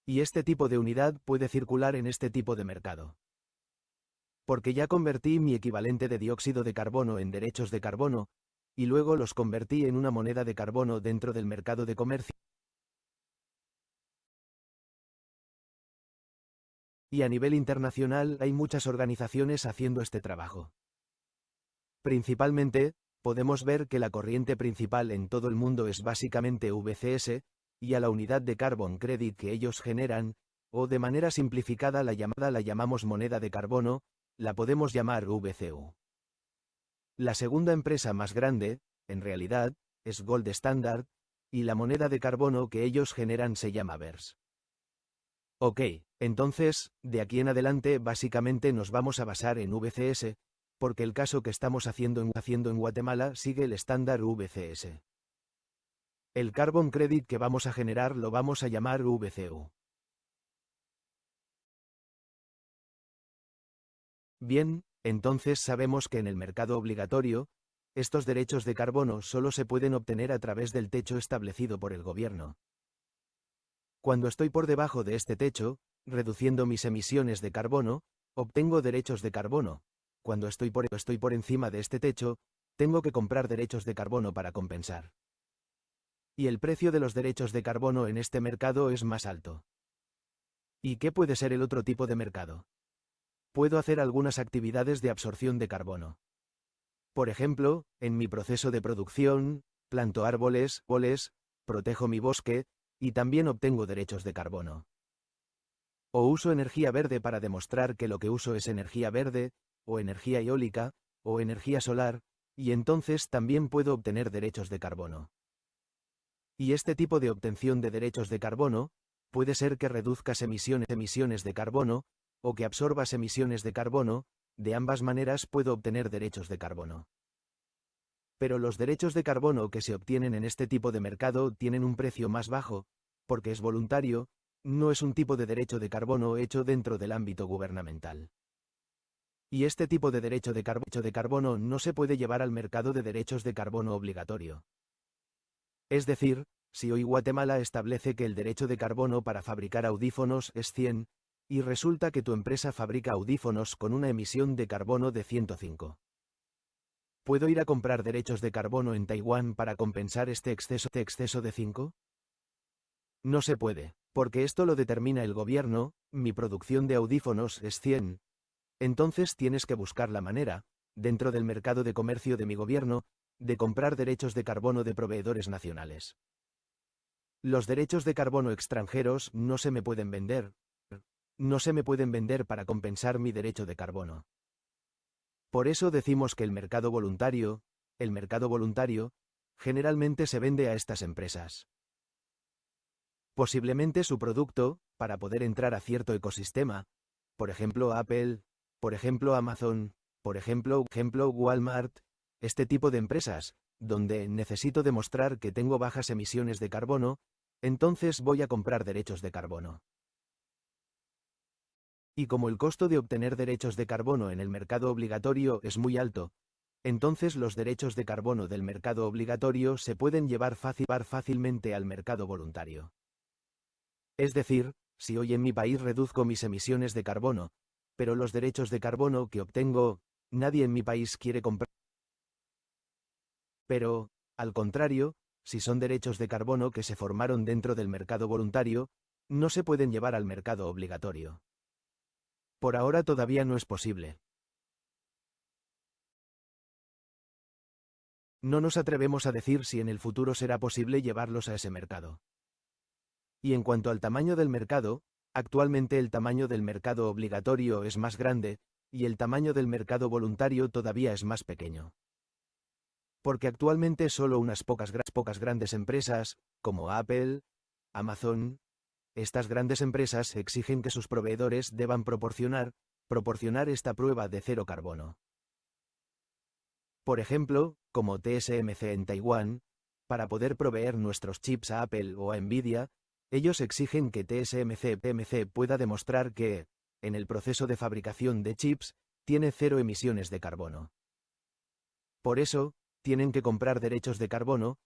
Y este tipo de unidad puede circular en este tipo de mercado. Porque ya convertí mi equivalente de dióxido de carbono en derechos de carbono, y luego los convertí en una moneda de carbono dentro del mercado de comercio. Y a nivel internacional hay muchas organizaciones haciendo este trabajo. Principalmente, podemos ver que la corriente principal en todo el mundo es básicamente VCS, y a la unidad de carbon credit que ellos generan, o de manera simplificada la llamamos moneda de carbono, la podemos llamar VCU. La segunda empresa más grande, en realidad, es Gold Standard, y la moneda de carbono que ellos generan se llama VERS. Ok, entonces, de aquí en adelante básicamente nos vamos a basar en VCS, porque el caso que estamos haciendo en Guatemala sigue el estándar VCS. El carbon credit que vamos a generar lo vamos a llamar VCU. Bien, entonces sabemos que en el mercado obligatorio, estos derechos de carbono solo se pueden obtener a través del techo establecido por el gobierno. Cuando estoy por debajo de este techo, reduciendo mis emisiones de carbono, obtengo derechos de carbono. Cuando estoy por encima de este techo, tengo que comprar derechos de carbono para compensar. Y el precio de los derechos de carbono en este mercado es más alto. ¿Y qué puede ser el otro tipo de mercado? Puedo hacer algunas actividades de absorción de carbono. Por ejemplo, en mi proceso de producción, planto árboles, protejo mi bosque, y también obtengo derechos de carbono. O uso energía verde para demostrar que lo que uso es energía verde, o energía eólica, o energía solar, y entonces también puedo obtener derechos de carbono. Y este tipo de obtención de derechos de carbono, puede ser que reduzcas emisiones de carbono, o que absorbas emisiones de carbono, de ambas maneras puedo obtener derechos de carbono. Pero los derechos de carbono que se obtienen en este tipo de mercado tienen un precio más bajo, porque es voluntario, no es un tipo de derecho de carbono hecho dentro del ámbito gubernamental. Y este tipo de derecho de carbono no se puede llevar al mercado de derechos de carbono obligatorio. Es decir, si hoy Guatemala establece que el derecho de carbono para fabricar audífonos es 100, y resulta que tu empresa fabrica audífonos con una emisión de carbono de 105. ¿Puedo ir a comprar derechos de carbono en Taiwán para compensar este exceso de 5? No se puede, porque esto lo determina el gobierno, mi producción de audífonos es 100. Entonces tienes que buscar la manera, dentro del mercado de comercio de mi gobierno, de comprar derechos de carbono de proveedores nacionales. Los derechos de carbono extranjeros no se me pueden vender. No se me pueden vender para compensar mi derecho de carbono. Por eso decimos que el mercado voluntario, generalmente se vende a estas empresas. Posiblemente su producto, para poder entrar a cierto ecosistema, por ejemplo Apple, por ejemplo Amazon, por ejemplo Walmart, este tipo de empresas, donde necesito demostrar que tengo bajas emisiones de carbono, entonces voy a comprar derechos de carbono. Y como el costo de obtener derechos de carbono en el mercado obligatorio es muy alto, entonces los derechos de carbono del mercado obligatorio se pueden llevar fácilmente al mercado voluntario. Es decir, si hoy en mi país reduzco mis emisiones de carbono, pero los derechos de carbono que obtengo, nadie en mi país quiere comprar. Pero, al contrario, si son derechos de carbono que se formaron dentro del mercado voluntario, no se pueden llevar al mercado obligatorio. Por ahora todavía no es posible. No nos atrevemos a decir si en el futuro será posible llevarlos a ese mercado. Y en cuanto al tamaño del mercado, actualmente el tamaño del mercado obligatorio es más grande, y el tamaño del mercado voluntario todavía es más pequeño. Porque actualmente solo unas pocas grandes empresas, como Apple, Amazon, estas grandes empresas exigen que sus proveedores deban proporcionar esta prueba de cero carbono. Por ejemplo, como TSMC en Taiwán, para poder proveer nuestros chips a Apple o a Nvidia, ellos exigen que TSMC pueda demostrar que, en el proceso de fabricación de chips, tiene cero emisiones de carbono. Por eso, tienen que comprar derechos de carbono,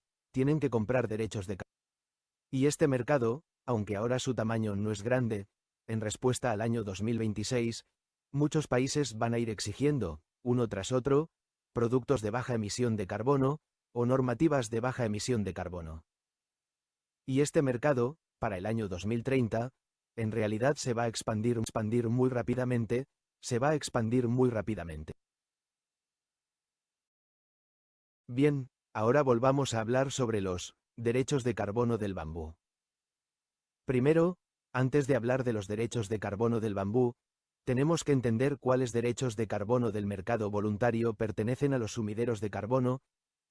Y este mercado, aunque ahora su tamaño no es grande, en respuesta al año 2026, muchos países van a ir exigiendo, uno tras otro, productos de baja emisión de carbono, o normativas de baja emisión de carbono. Y este mercado, para el año 2030, en realidad se va a expandir muy rápidamente. Bien, ahora volvamos a hablar sobre los derechos de carbono del bambú. Primero, antes de hablar de los derechos de carbono del bambú, tenemos que entender cuáles derechos de carbono del mercado voluntario pertenecen a los sumideros de carbono,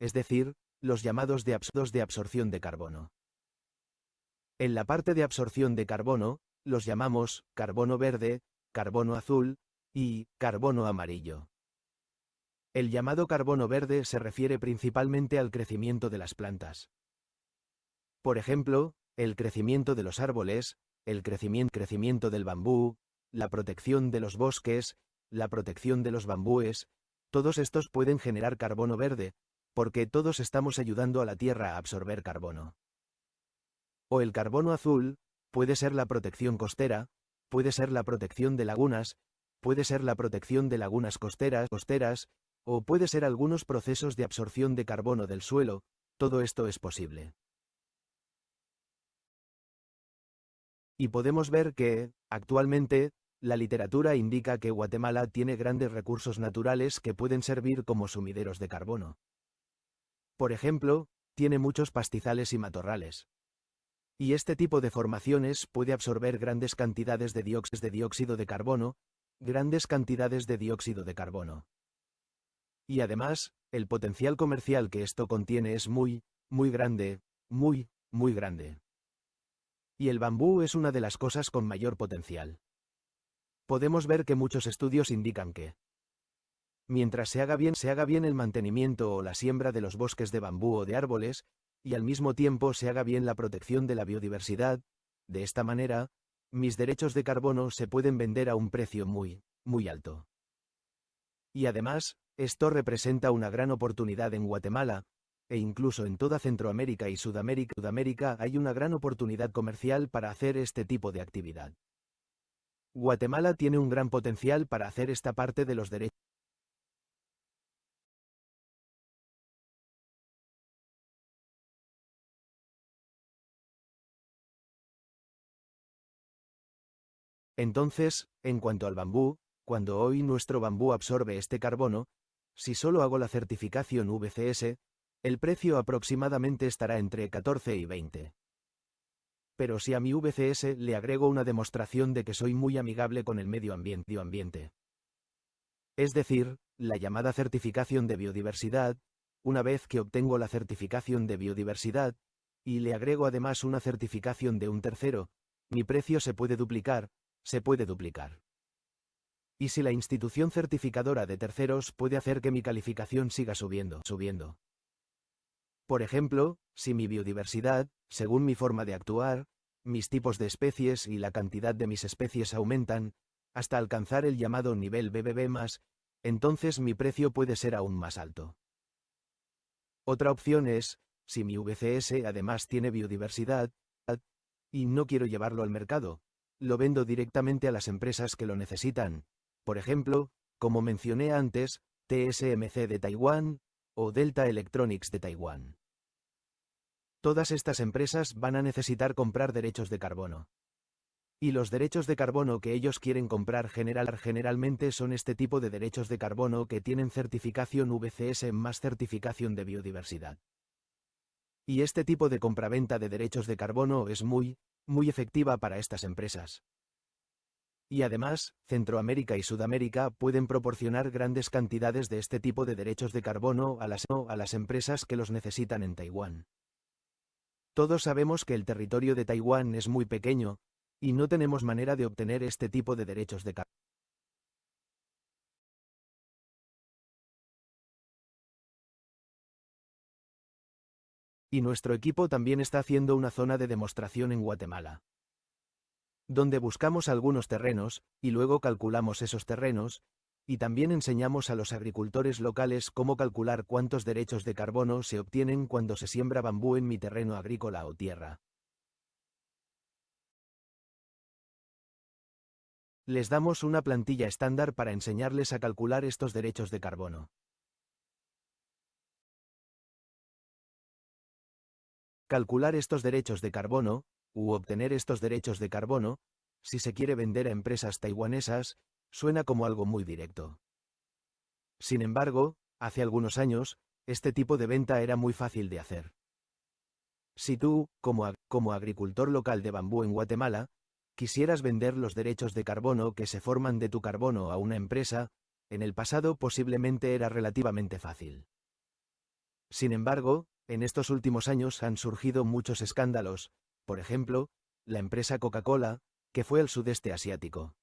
es decir, los llamados de absorción de carbono. En la parte de absorción de carbono, los llamamos carbono verde, carbono azul y carbono amarillo. El llamado carbono verde se refiere principalmente al crecimiento de las plantas. Por ejemplo, el crecimiento de los árboles, el crecimiento del bambú, la protección de los bosques, la protección de los bambúes, todos estos pueden generar carbono verde, porque todos estamos ayudando a la Tierra a absorber carbono. O el carbono azul, puede ser la protección costera, puede ser la protección de lagunas, puede ser la protección de lagunas costeras, o puede ser algunos procesos de absorción de carbono del suelo, todo esto es posible. Y podemos ver que, actualmente, la literatura indica que Guatemala tiene grandes recursos naturales que pueden servir como sumideros de carbono. Por ejemplo, tiene muchos pastizales y matorrales. Y este tipo de formaciones puede absorber grandes cantidades de dióxido de carbono, Y además, el potencial comercial que esto contiene es muy grande. Y el bambú es una de las cosas con mayor potencial. Podemos ver que muchos estudios indican que, mientras se haga bien el mantenimiento o la siembra de los bosques de bambú o de árboles, y al mismo tiempo se haga bien la protección de la biodiversidad, de esta manera, mis derechos de carbono se pueden vender a un precio muy alto. Y además, esto representa una gran oportunidad en Guatemala, e incluso en toda Centroamérica y Sudamérica hay una gran oportunidad comercial para hacer este tipo de actividad. Guatemala tiene un gran potencial para hacer esta parte de los derechos. Entonces, en cuanto al bambú, cuando hoy nuestro bambú absorbe este carbono, si solo hago la certificación VCS, el precio aproximadamente estará entre 14 y 20. Pero si a mi VCS le agrego una demostración de que soy muy amigable con el medio ambiente. Es decir, la llamada certificación de biodiversidad, una vez que obtengo la certificación de biodiversidad, y le agrego además una certificación de un tercero, mi precio se puede duplicar. Y si la institución certificadora de terceros puede hacer que mi calificación siga subiendo. Por ejemplo, si mi biodiversidad, según mi forma de actuar, mis tipos de especies y la cantidad de mis especies aumentan, hasta alcanzar el llamado nivel BBB+, entonces mi precio puede ser aún más alto. Otra opción es, si mi VCS además tiene biodiversidad, y no quiero llevarlo al mercado, lo vendo directamente a las empresas que lo necesitan, por ejemplo, como mencioné antes, TSMC de Taiwán, o Delta Electronics de Taiwán. Todas estas empresas van a necesitar comprar derechos de carbono. Y los derechos de carbono que ellos quieren comprar generalmente son este tipo de derechos de carbono que tienen certificación VCS más certificación de biodiversidad. Y este tipo de compraventa de derechos de carbono es muy efectiva para estas empresas. Y además, Centroamérica y Sudamérica pueden proporcionar grandes cantidades de este tipo de derechos de carbono a las empresas que los necesitan en Taiwán. Todos sabemos que el territorio de Taiwán es muy pequeño, y no tenemos manera de obtener este tipo de derechos de carbono. Y nuestro equipo también está haciendo una zona de demostración en Guatemala, donde buscamos algunos terrenos, y luego calculamos esos terrenos, y también enseñamos a los agricultores locales cómo calcular cuántos derechos de carbono se obtienen cuando se siembra bambú en mi terreno agrícola o tierra. Les damos una plantilla estándar para enseñarles a calcular estos derechos de carbono. Calcular estos derechos de carbono, u obtener estos derechos de carbono, si se quiere vender a empresas taiwanesas, suena como algo muy directo. Sin embargo, hace algunos años, este tipo de venta era muy fácil de hacer. Si tú, como agricultor local de bambú en Guatemala, quisieras vender los derechos de carbono que se forman de tu carbono a una empresa, en el pasado posiblemente era relativamente fácil. Sin embargo, en estos últimos años han surgido muchos escándalos, por ejemplo, la empresa Coca-Cola, que fue al sudeste asiático.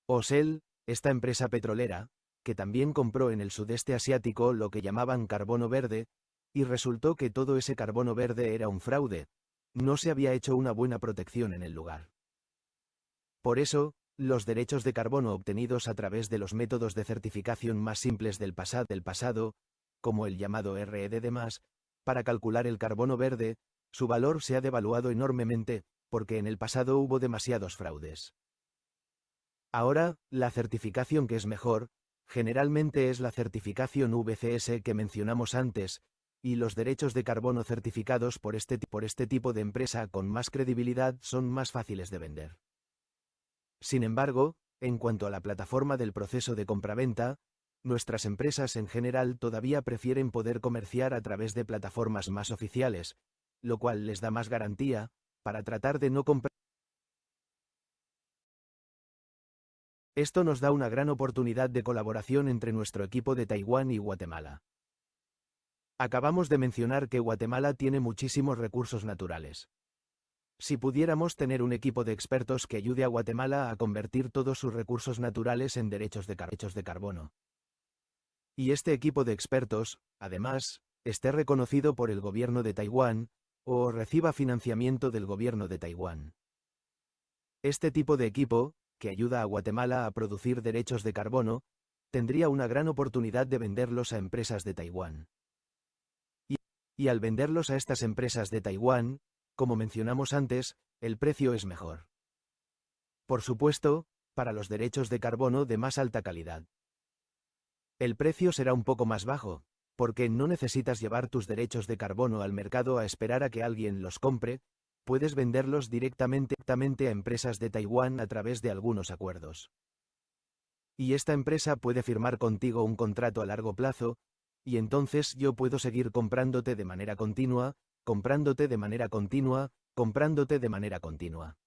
O Shell, esta empresa petrolera, que también compró en el sudeste asiático lo que llamaban carbono verde, y resultó que todo ese carbono verde era un fraude, no se había hecho una buena protección en el lugar. Por eso, los derechos de carbono obtenidos a través de los métodos de certificación más simples del pasado, como el llamado REDD+, para calcular el carbono verde, su valor se ha devaluado enormemente, porque en el pasado hubo demasiados fraudes. Ahora, la certificación que es mejor, generalmente es la certificación VCS que mencionamos antes, y los derechos de carbono certificados por este tipo de empresa con más credibilidad son más fáciles de vender. Sin embargo, en cuanto a la plataforma del proceso de compraventa, nuestras empresas en general todavía prefieren poder comerciar a través de plataformas más oficiales, lo cual les da más garantía, para tratar de no comprar. Esto nos da una gran oportunidad de colaboración entre nuestro equipo de Taiwán y Guatemala. Acabamos de mencionar que Guatemala tiene muchísimos recursos naturales. Si pudiéramos tener un equipo de expertos que ayude a Guatemala a convertir todos sus recursos naturales en derechos de carbono. Y este equipo de expertos, además, esté reconocido por el gobierno de Taiwán, o reciba financiamiento del gobierno de Taiwán. Este tipo de equipo, que ayuda a Guatemala a producir derechos de carbono, tendría una gran oportunidad de venderlos a empresas de Taiwán. Y al venderlos a estas empresas de Taiwán, como mencionamos antes, el precio es mejor. Por supuesto, para los derechos de carbono de más alta calidad. El precio será un poco más bajo, porque no necesitas llevar tus derechos de carbono al mercado a esperar a que alguien los compre, puedes venderlos directamente a empresas de Taiwán a través de algunos acuerdos. Y esta empresa puede firmar contigo un contrato a largo plazo, y entonces yo puedo seguir comprándote de manera continua, comprándote de manera continua, comprándote de manera continua.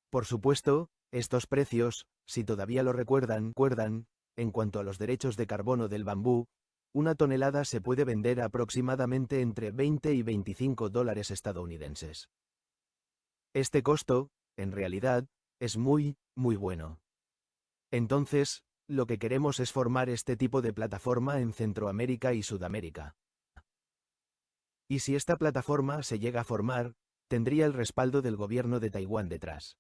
Por supuesto, estos precios, si todavía lo recuerdan, en cuanto a los derechos de carbono del bambú, una tonelada se puede vender aproximadamente entre 20 y 25 dólares estadounidenses. Este costo, en realidad, es muy bueno. Entonces, lo que queremos es formar este tipo de plataforma en Centroamérica y Sudamérica. Y si esta plataforma se llega a formar, tendría el respaldo del gobierno de Taiwán detrás.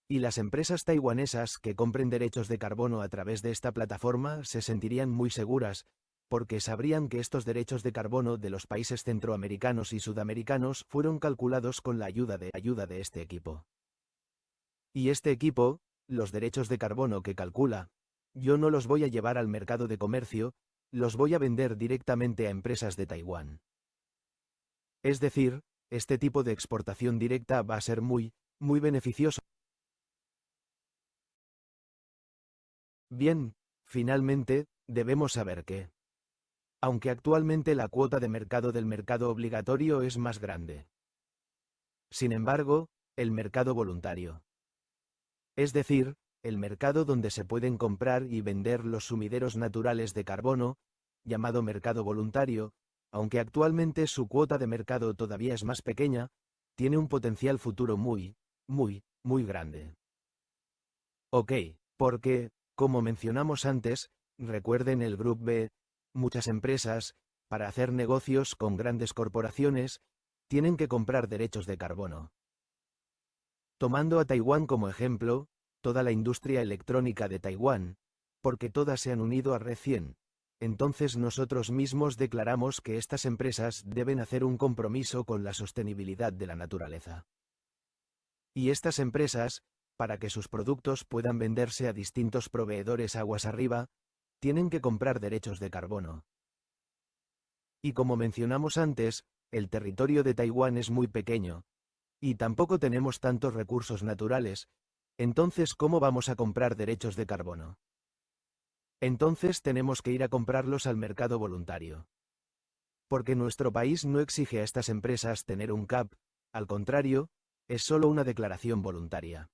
Y las empresas taiwanesas que compren derechos de carbono a través de esta plataforma se sentirían muy seguras, porque sabrían que estos derechos de carbono de los países centroamericanos y sudamericanos fueron calculados con la ayuda de este equipo. Y este equipo, los derechos de carbono que calcula, yo no los voy a llevar al mercado de comercio, los voy a vender directamente a empresas de Taiwán. Es decir, este tipo de exportación directa va a ser muy beneficioso. Bien, finalmente, debemos saber que, aunque actualmente la cuota de mercado del mercado obligatorio es más grande, sin embargo, el mercado voluntario, es decir, el mercado donde se pueden comprar y vender los sumideros naturales de carbono, llamado mercado voluntario, aunque actualmente su cuota de mercado todavía es más pequeña, tiene un potencial futuro muy grande. Ok, porque, como mencionamos antes, recuerden el Grupo B, muchas empresas, para hacer negocios con grandes corporaciones, tienen que comprar derechos de carbono. Tomando a Taiwán como ejemplo, toda la industria electrónica de Taiwán, porque todas se han unido a Red 100, entonces nosotros mismos declaramos que estas empresas deben hacer un compromiso con la sostenibilidad de la naturaleza. Y estas empresas, para que sus productos puedan venderse a distintos proveedores aguas arriba, tienen que comprar derechos de carbono. Y como mencionamos antes, el territorio de Taiwán es muy pequeño, y tampoco tenemos tantos recursos naturales, entonces ¿cómo vamos a comprar derechos de carbono? Entonces tenemos que ir a comprarlos al mercado voluntario. Porque nuestro país no exige a estas empresas tener un CAP, al contrario, es solo una declaración voluntaria.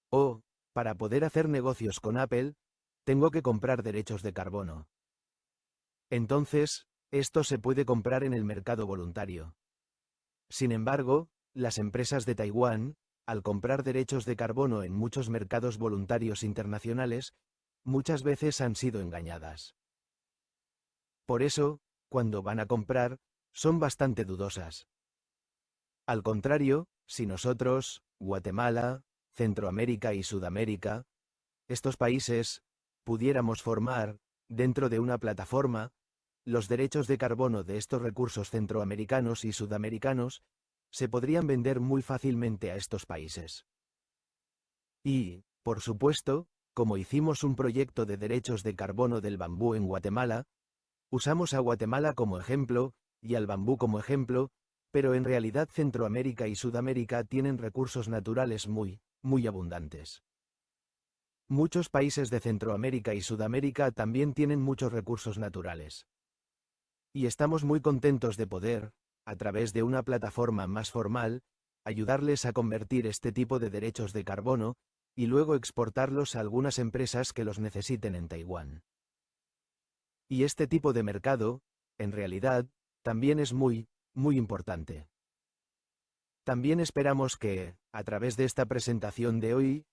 O, para poder hacer negocios con Apple, tengo que comprar derechos de carbono. Entonces, esto se puede comprar en el mercado voluntario. Sin embargo, las empresas de Taiwán, al comprar derechos de carbono en muchos mercados voluntarios internacionales, muchas veces han sido engañadas. Por eso, cuando van a comprar, son bastante dudosas. Al contrario, si nosotros, Guatemala, Centroamérica y Sudamérica, estos países, pudiéramos formar, dentro de una plataforma, los derechos de carbono de estos recursos centroamericanos y sudamericanos, se podrían vender muy fácilmente a estos países. Y, por supuesto, como hicimos un proyecto de derechos de carbono del bambú en Guatemala, usamos a Guatemala como ejemplo, y al bambú como ejemplo, pero en realidad Centroamérica y Sudamérica tienen recursos naturales muy abundantes. Muchos países de Centroamérica y Sudamérica también tienen muchos recursos naturales. Y estamos muy contentos de poder, a través de una plataforma más formal, ayudarles a convertir este tipo de derechos de carbono, y luego exportarlos a algunas empresas que los necesiten en Taiwán. Y este tipo de mercado, en realidad, también es muy importante. También esperamos que, a través de esta presentación de hoy,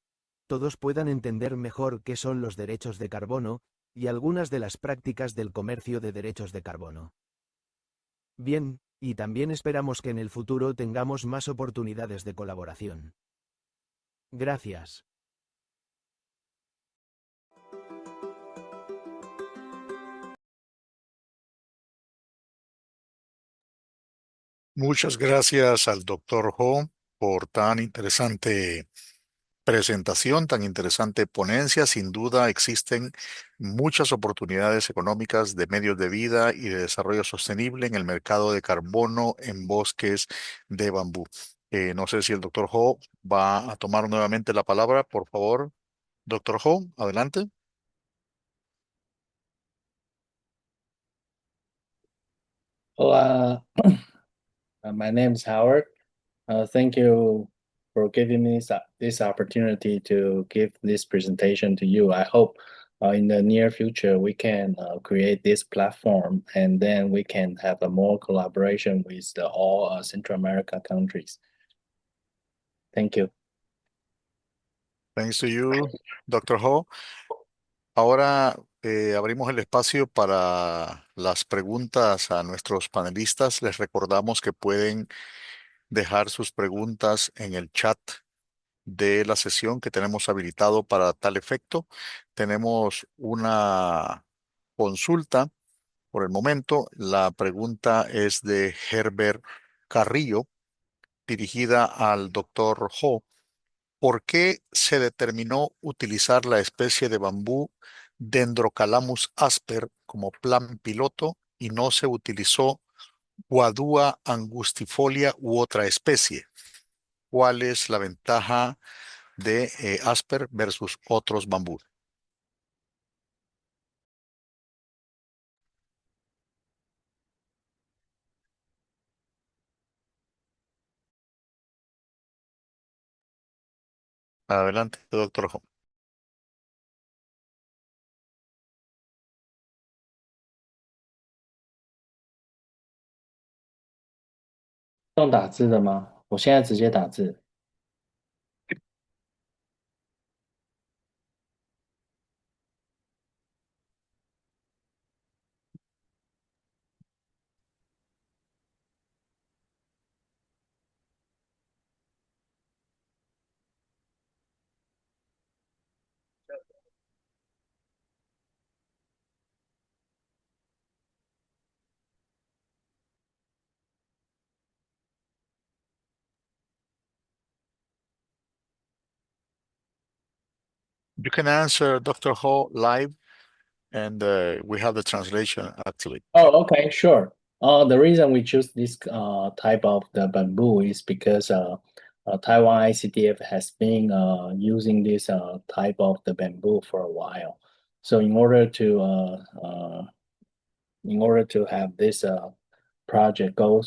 todos puedan entender mejor qué son los derechos de carbono y algunas de las prácticas del comercio de derechos de carbono. Bien, y también esperamos que en el futuro tengamos más oportunidades de colaboración. Gracias. Muchas gracias al doctor Ho por tan interesante presentación, tan interesante ponencia. Sin duda existen muchas oportunidades económicas de medios de vida y de desarrollo sostenible en el mercado de carbono en bosques de bambú. No sé si el doctor Ho va a tomar nuevamente la palabra. Por favor, doctor Ho, adelante. Hola, my name is Howard. Thank you for giving me this opportunity to give this presentation to you. I hope in the near future we can create this platform and then we can have a more collaboration with all Central America countries. Thank you. Thanks to you, Dr. Ho. Ahora abrimos el espacio para las preguntas a nuestros panelistas. Les recordamos que pueden dejar sus preguntas en el chat de la sesión que tenemos habilitado para tal efecto. Tenemos una consulta por el momento. La pregunta es de Herbert Carrillo, dirigida al doctor Ho. ¿Por qué se determinó utilizar la especie de bambú Dendrocalamus asper como plan piloto y no se utilizó Guadua angustifolia u otra especie? ¿Cuál es la ventaja de asper versus otros bambús? Adelante, doctor Ho. 用打字的吗？我现在直接打字。You can answer Dr. Ho live, and we have the translation actually. Oh, okay, sure. The reason we choose this type of the bamboo is because Taiwan ICDF has been using this type of the bamboo for a while. So in order to have this project go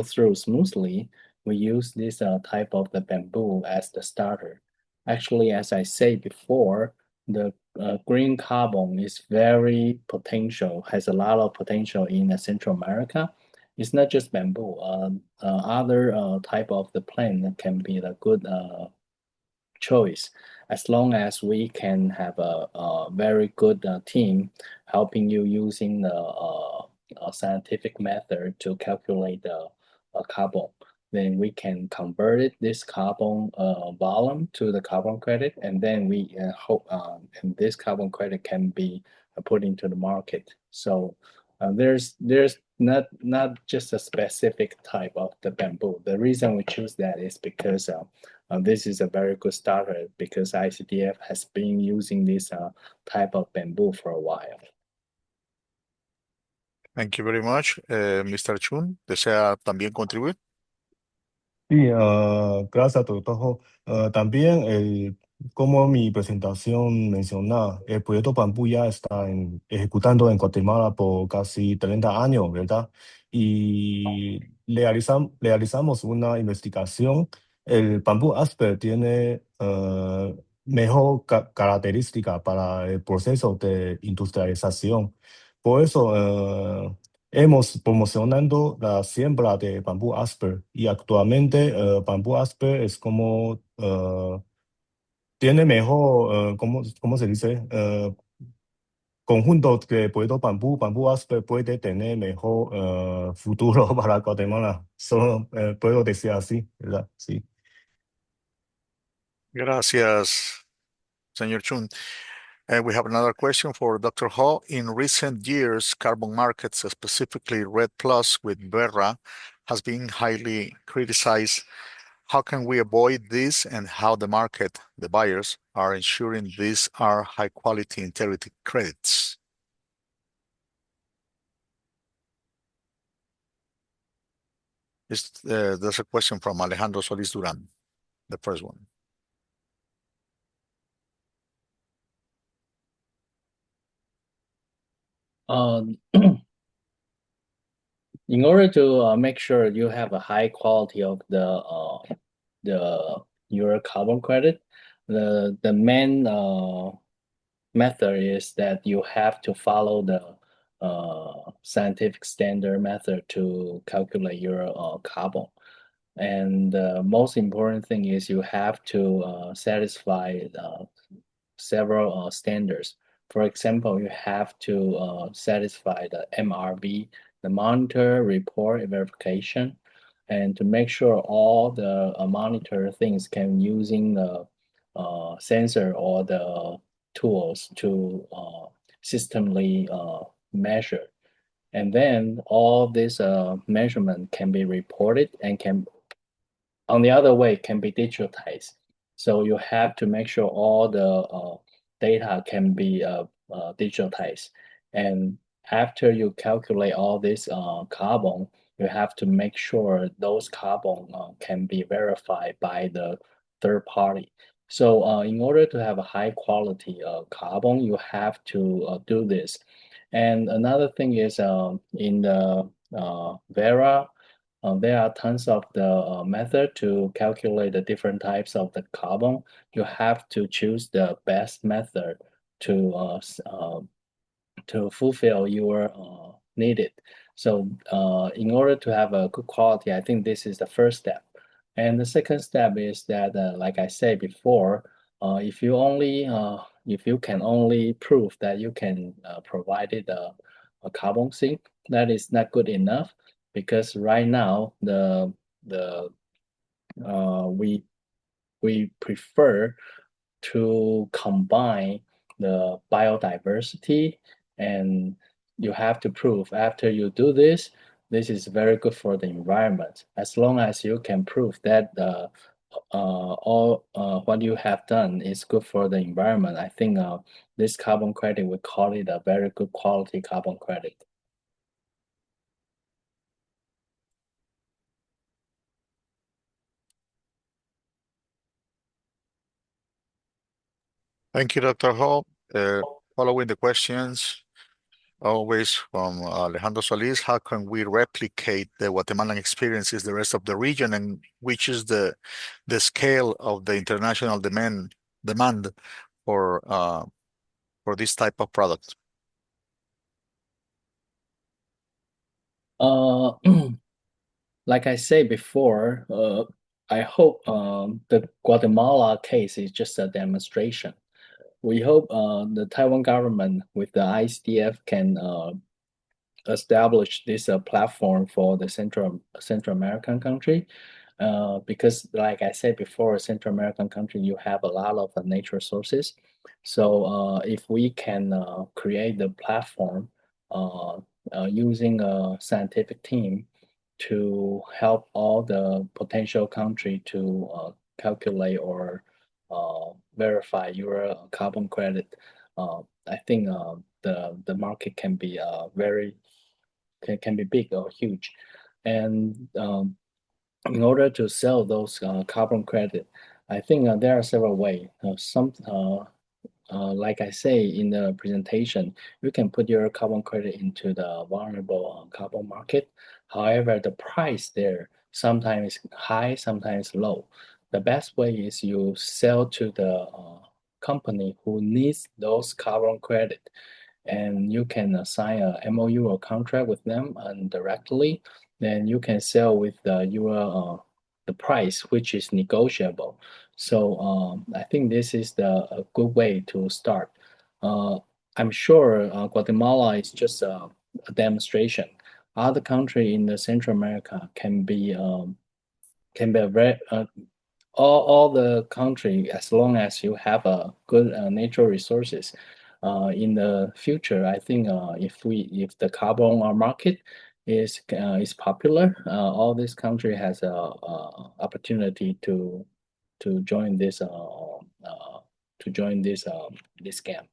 through smoothly, we use this type of the bamboo as the starter. Actually, as I said before, the green carbon is very potential, has a lot of potential in Central America. It's not just bamboo. Other type of the plant can be a good choice as long as we can have a very good team helping you using the scientific method to calculate the carbon. Then we can convert it, this carbon volume to the carbon credit, and then we hope and this carbon credit can be put into the market. So there's not just a specific type of the bamboo. The reason we choose that is because this is a very good starter because ICDF has been using this type of bamboo for a while. Thank you very much. Mr. Chun, ¿desea también contribuir? Sí, gracias, doctor Ho. También, como mi presentación mencionaba, el proyecto Bambú ya está ejecutando en Guatemala por casi 30 años, ¿verdad? Y realizamos una investigación. El bambú asper tiene mejor característica para el proceso de industrialización. Por eso, hemos promocionando la siembra de bambú asper y actualmente bambú asper es como tiene mejor, ¿cómo se dice? Conjunto de proyecto bambú asper puede tener mejor futuro para Guatemala. Solo puedo decir así, ¿verdad? Sí. Gracias, señor Chun. We have another question for Dr. Ho. In recent years, carbon markets, specifically REDD+ with Verra, has been highly criticized. How can we avoid this and how the market, the buyers, are ensuring these are high quality integrity credits? There's a question from Alejandro Solis Duran, the first one. In order to make sure you have a high quality of your carbon credit, the main method is that you have to follow the scientific standard method to calculate your carbon. And the most important thing is you have to satisfy several standards. For example, you have to satisfy the MRV, the monitor report verification, and to make sure all the monitor things can using the sensor or the tools to systemly measure. And then all this measurement can be reported and can, on the other way, can be digitized. So you have to make sure all the data can be digitized. And after you calculate all this carbon, you have to make sure those carbon can be verified by the third party. So in order to have a high quality carbon, you have to do this. And another thing is in the Vera, there are tons of the method to calculate the different types of the carbon. You have to choose the best method to fulfill your needed. So in order to have a good quality, I think this is the first step. And the second step is that, like I said before, if you can only prove that you can provide it a carbon sink, that is not good enough, because right now we prefer to combine the biodiversity, and you have to prove after you do this, this is very good for the environment. As long as you can prove that all what you have done is good for the environment, I think this carbon credit, we call it a very good quality carbon credit. Thank you, Dr. Ho. Following the questions, always from Alejandro Solis, how can we replicate the Guatemalan experiences the rest of the region, and which is the scale of the international demand for this type of product? Like I said before, I hope the Guatemala case is just a demonstration. We hope the Taiwan government with the ICDF can establish this platform for the Central American country, because like I said before, Central American country, you have a lot of natural sources. So if we can create the platform using a scientific team to help all the potential country to calculate or verify your carbon credit, I think the market can be can be big or huge. And in order to sell those carbon credit, I think there are several ways. Like I say in the presentation, you can put your carbon credit into the vulnerable carbon market. However, the price there sometimes is high, sometimes low. The best way is you sell to the company who needs those carbon credit, and you can sign a MOU or contract with them and directly. Then you can sell with your the price, which is negotiable. So I think this is a good way to start. I'm sure Guatemala is just a demonstration. Other country in the Central America can be a very all the country, as long as you have a good natural resources. In the future, I think if the carbon market is popular, all this country has a opportunity to join this this scam.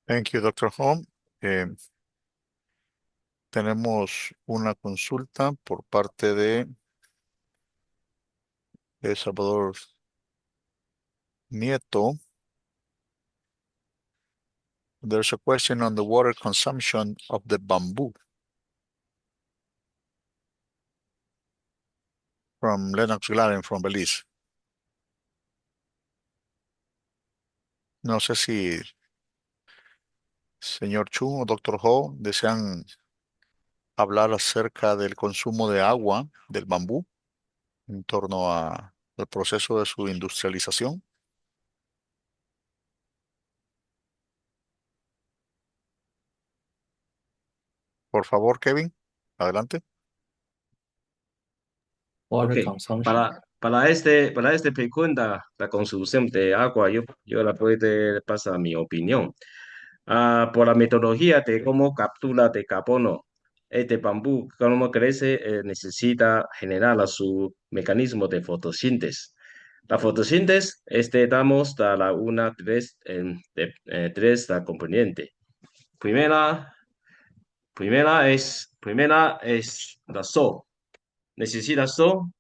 Thank you, Dr. Hom. Tenemos una consulta por parte de Salvador Nieto. There's a question on the water consumption of the bamboo from Lennox Gladden from Belize. No sé si señor Chung o Dr. Ho desean hablar acerca del consumo de agua del bambú en torno al proceso de su industrialización. Por favor, Kevin, adelante. Water Ok, consumption. para este pregunta, la consumo de agua, yo la puedo pasar mi opinión. Por la metodología de cómo captura de carbono, este bambú, cómo crece, necesita generar su mecanismo de fotosíntesis. La fotosíntesis, damos a la tres componentes. Primera, primera es la sol. Necesita sol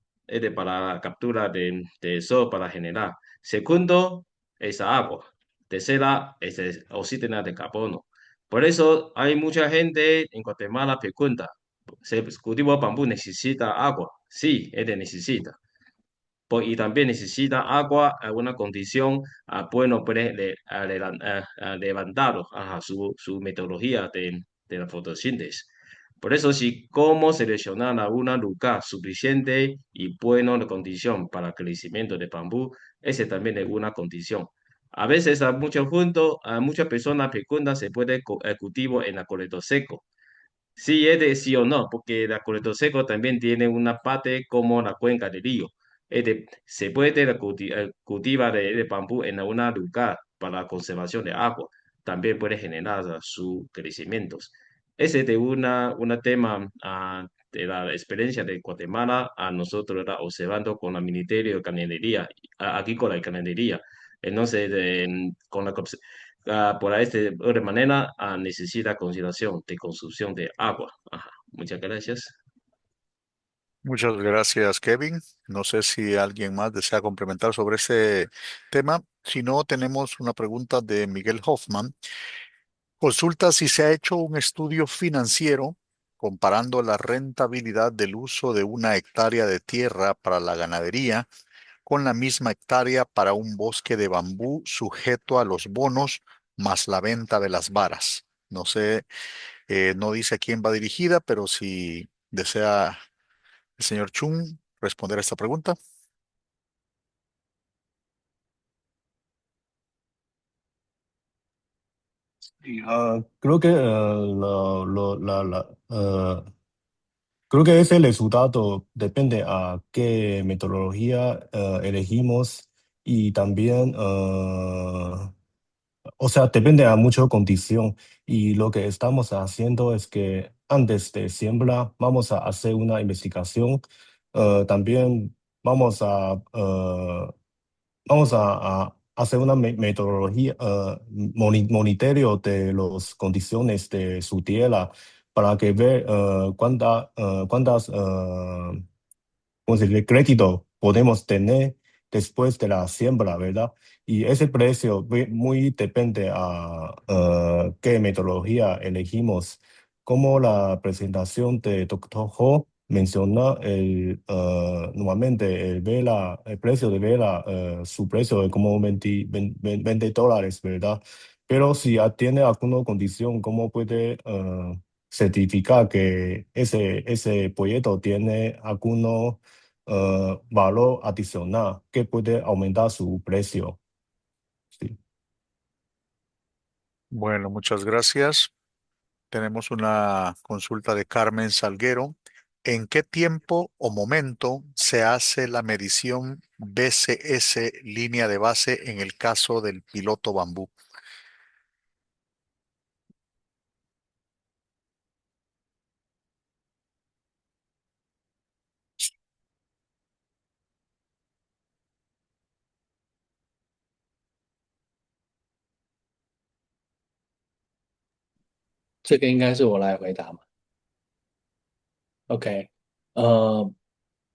para la captura de sol para generar. Segundo es agua. Tercera es el oxígeno de carbono. Por eso hay mucha gente en Guatemala que pregunta, ¿se cultiva bambú necesita agua? Sí, necesita. Y también necesita agua a una condición bueno levantado su metodología de la fotosíntesis. Por eso, si cómo seleccionar a un lugar suficiente y bueno de condición para el crecimiento de bambú, ese también es una condición. A veces a muchas personas preguntan si puede cultivo en el colector seco. Sí, es de sí o no, porque el colector seco también tiene una parte como la cuenca del río. Se puede cultivar de bambú en un lugar para la conservación de agua. También puede generar sus crecimientos. Ese es de una tema de la experiencia de Guatemala a nosotros observando con el Ministerio de Ganadería, Agrícola y Ganadería. Entonces, con la por de manera necesita consideración de consumo de agua. Ajá. Muchas gracias. Muchas gracias, Kevin. No sé si alguien más desea complementar sobre ese tema. Si no, tenemos una pregunta de Miguel Hoffman. Consulta si se ha hecho un estudio financiero comparando la rentabilidad del uso de 1 hectárea de tierra para la ganadería con la misma hectárea para un bosque de bambú sujeto a los bonos más la venta de las varas. No sé, no dice a quién va dirigida, pero si desea el señor Chung responder a esta pregunta. Y, creo que creo que ese resultado depende a qué metodología elegimos y también, o sea, depende a mucha condición. Y lo que estamos haciendo es que antes de siembra vamos a hacer una investigación. También vamos a hacer una metodología, monitoreo de las condiciones de su tierra para que ver cuántas ¿cómo se dice? Crédito podemos tener después de la siembra, ¿verdad? Y ese precio muy depende a qué metodología elegimos. Como la presentación de Dr. Ho menciona, normalmente el precio de vela, su precio es como $20, ¿verdad? Pero si tiene alguna condición, ¿cómo puede certificar que ese proyecto tiene alguno valor adicional que puede aumentar su precio? Sí. Bueno, muchas gracias. Tenemos una consulta de Carmen Salguero. ¿En qué tiempo o momento se hace la medición BCS línea de base en el caso del piloto bambú? Okay.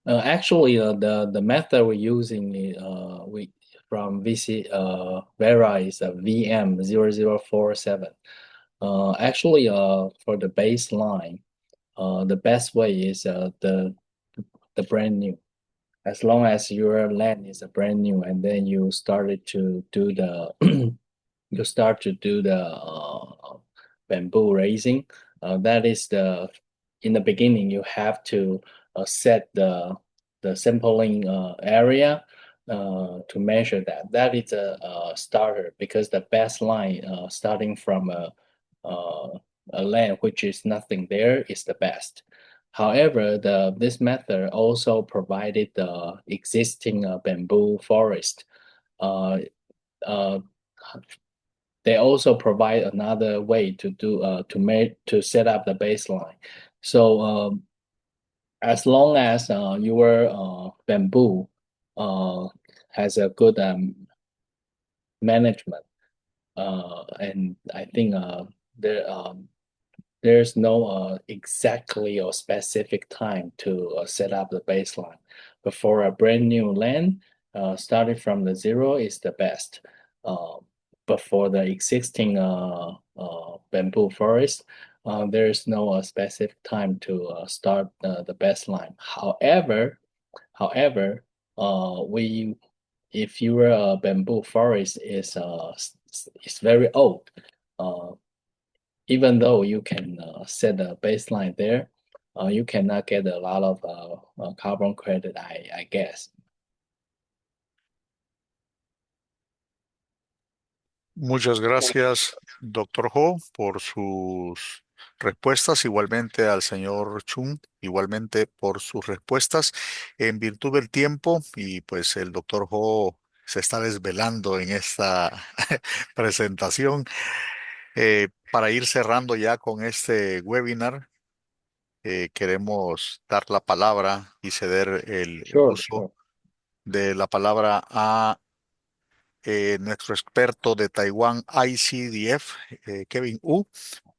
Actually, the method we're using is we from VC Vera is VM0047. Actually, for the baseline, the best way is the brand new. As long as your land is a brand new, and then you started to do the you start to do the bamboo raising. That is in the beginning you have to set the sampling area to measure that. That is a starter because the baseline starting from land which is nothing there is the best. However, this method also provided the existing bamboo forest. They also provide another way to do to set up the baseline. So as long as your bamboo has a good management, and I think there's no exactly or specific time to set up the baseline. But for a brand new land, starting from the zero is the best. But for the existing bamboo forest, there's no specific time to start the baseline. However, if your bamboo forest is very old, even though you can set a baseline there, you cannot get a lot of carbon credit, I guess. Muchas gracias, doctor Ho, por sus respuestas. Igualmente al señor Chung, igualmente por sus respuestas. En virtud del tiempo, y pues el doctor Ho se está desvelando en esta presentación. Para ir cerrando ya con este webinar, queremos dar la palabra y ceder el uso de la palabra a nuestro experto de Taiwán ICDF, Kevin Wu,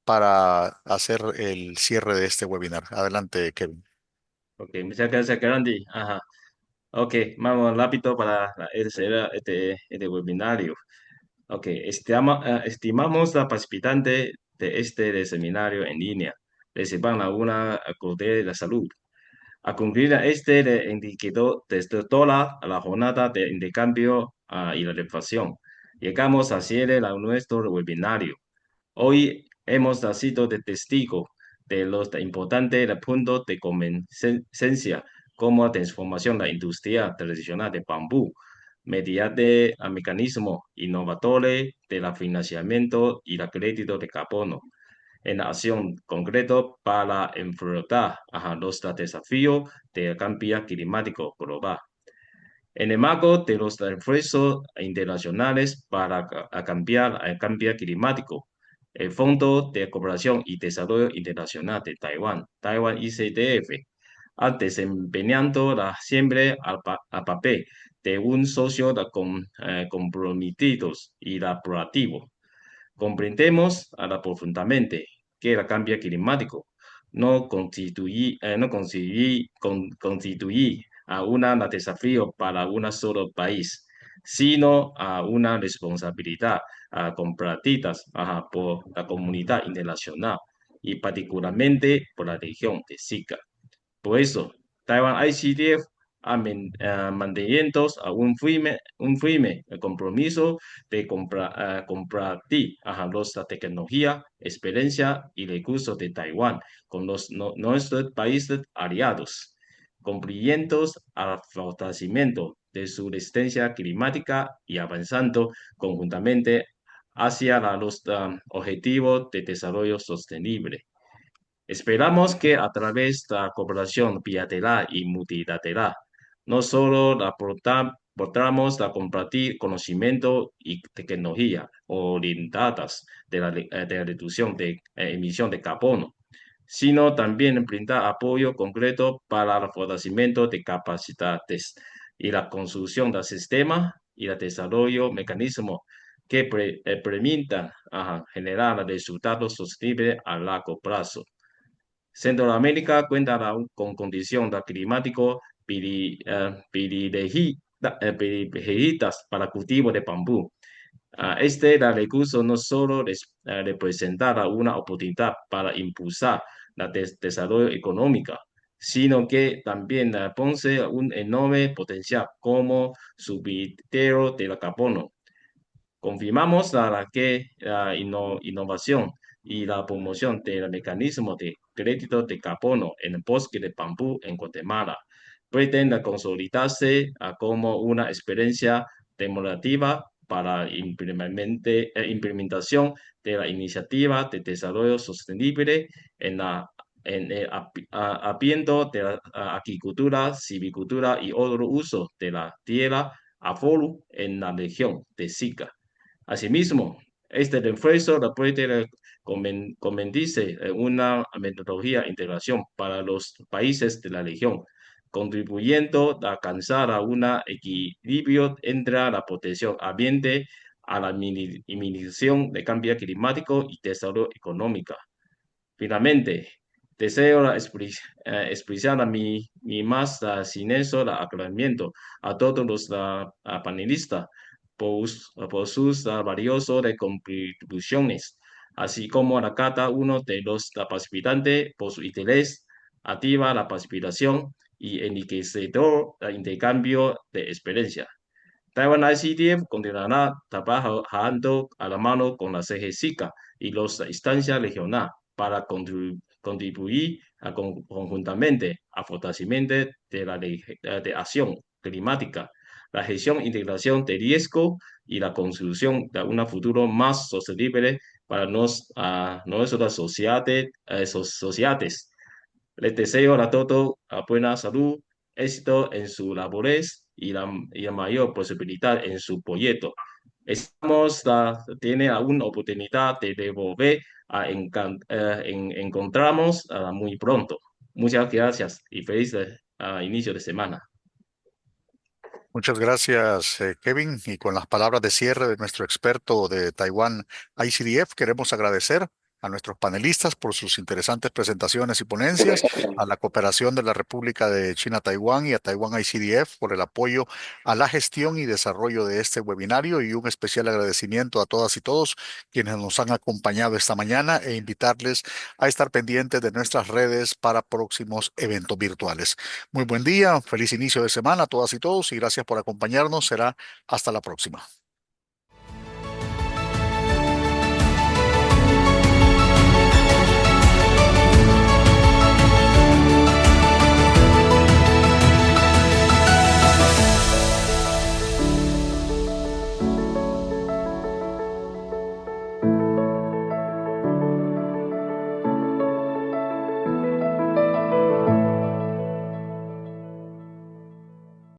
para hacer el cierre de este webinar. Adelante, Kevin. Ok, muchas gracias, Gandhi. Ajá. Ok, vamos rápido para este webinario. Ok, estimamos la participante de este seminario en línea. Reciban alguna acorde de la salud. A cumplir indicador desde toda la jornada de intercambio y la reflexión. Llegamos a cierre de nuestro webinario. Hoy hemos sido de testigo de los importantes puntos de convergencia como la transformación de la industria tradicional de bambú mediante mecanismos innovadores de la financiamiento y el crédito de carbono en acción concreta para enfrentar los desafíos del cambio climático global. En el marco de los esfuerzos internacionales para cambiar el cambio climático, el Fondo de Cooperación y Desarrollo Internacional de Taiwán, Taiwan ICDF, ha desempeñado siempre al papel de un socio comprometido y proactivo. Comprendemos profundamente que el cambio climático no constituye a un desafío para un solo país, sino a una responsabilidad compartida por la comunidad internacional y particularmente por la región de SICA. Por eso, Taiwan ICDF manteniendo un firme compromiso de compartir las tecnologías, experiencia y recursos de Taiwán con nuestros países aliados, contribuyendo al fortalecimiento de su resistencia climática y avanzando conjuntamente hacia los objetivos de desarrollo sostenible. Esperamos que a través de la cooperación bilateral y multilateral, no solo podamos compartir conocimiento y tecnología orientadas de la reducción de emisión de carbono, sino también brindar apoyo concreto para el fortalecimiento de capacidades y la construcción del sistema y el desarrollo de mecanismos que permitan generar resultados sostenibles a largo plazo. Centroamérica cuenta con condiciones climáticas privilegiadas para cultivo de bambú. Este recurso no solo representa una oportunidad para impulsar el desarrollo económico, sino que también posee un enorme potencial como subidero del carbono. Confirmamos que la innovación y la promoción del mecanismo de crédito de carbono en el bosque de bambú en Guatemala pretende consolidarse como una experiencia demostrativa para implementación de la iniciativa de desarrollo sostenible en el ambiente de la agricultura, silvicultura y otro uso de la tierra a foro en la región de SICA. Asimismo, este refuerzo puede convertirse en una metodología de integración para los países de la región, contribuyendo a alcanzar un equilibrio entre la protección ambiente, a la minimización de cambio climático y desarrollo económico. Finalmente, deseo expresar mi más sincero agradecimiento a todos los panelistas por sus valiosas contribuciones, así como a cada uno de los participantes por su interés, activa la participación y enriquecedor intercambio de experiencia. Taiwan ICDF continuará trabajando a la mano con la CGCICA y las instancias regionales para contribuir conjuntamente al fortalecimiento de la de acción climática, la gestión e integración de riesgo y la construcción de un futuro más sostenible para nuestras sociedades. Les deseo a todos buena salud, éxito en sus labores y la mayor posibilidad en su proyecto. Tiene una oportunidad de devolver encontramos muy pronto. Muchas gracias y feliz inicio de semana. Muchas gracias, Kevin. Y con las palabras de cierre de nuestro experto de Taiwán ICDF, queremos agradecer a nuestros panelistas por sus interesantes presentaciones y ponencias, a la cooperación de la República de China-Taiwán y a Taiwán ICDF por el apoyo a la gestión y desarrollo de este webinario, y un especial agradecimiento a todas y todos quienes nos han acompañado esta mañana, e invitarles a estar pendientes de nuestras redes para próximos eventos virtuales. Muy buen día, feliz inicio de semana a todas y todos, y gracias por acompañarnos. Será hasta la próxima.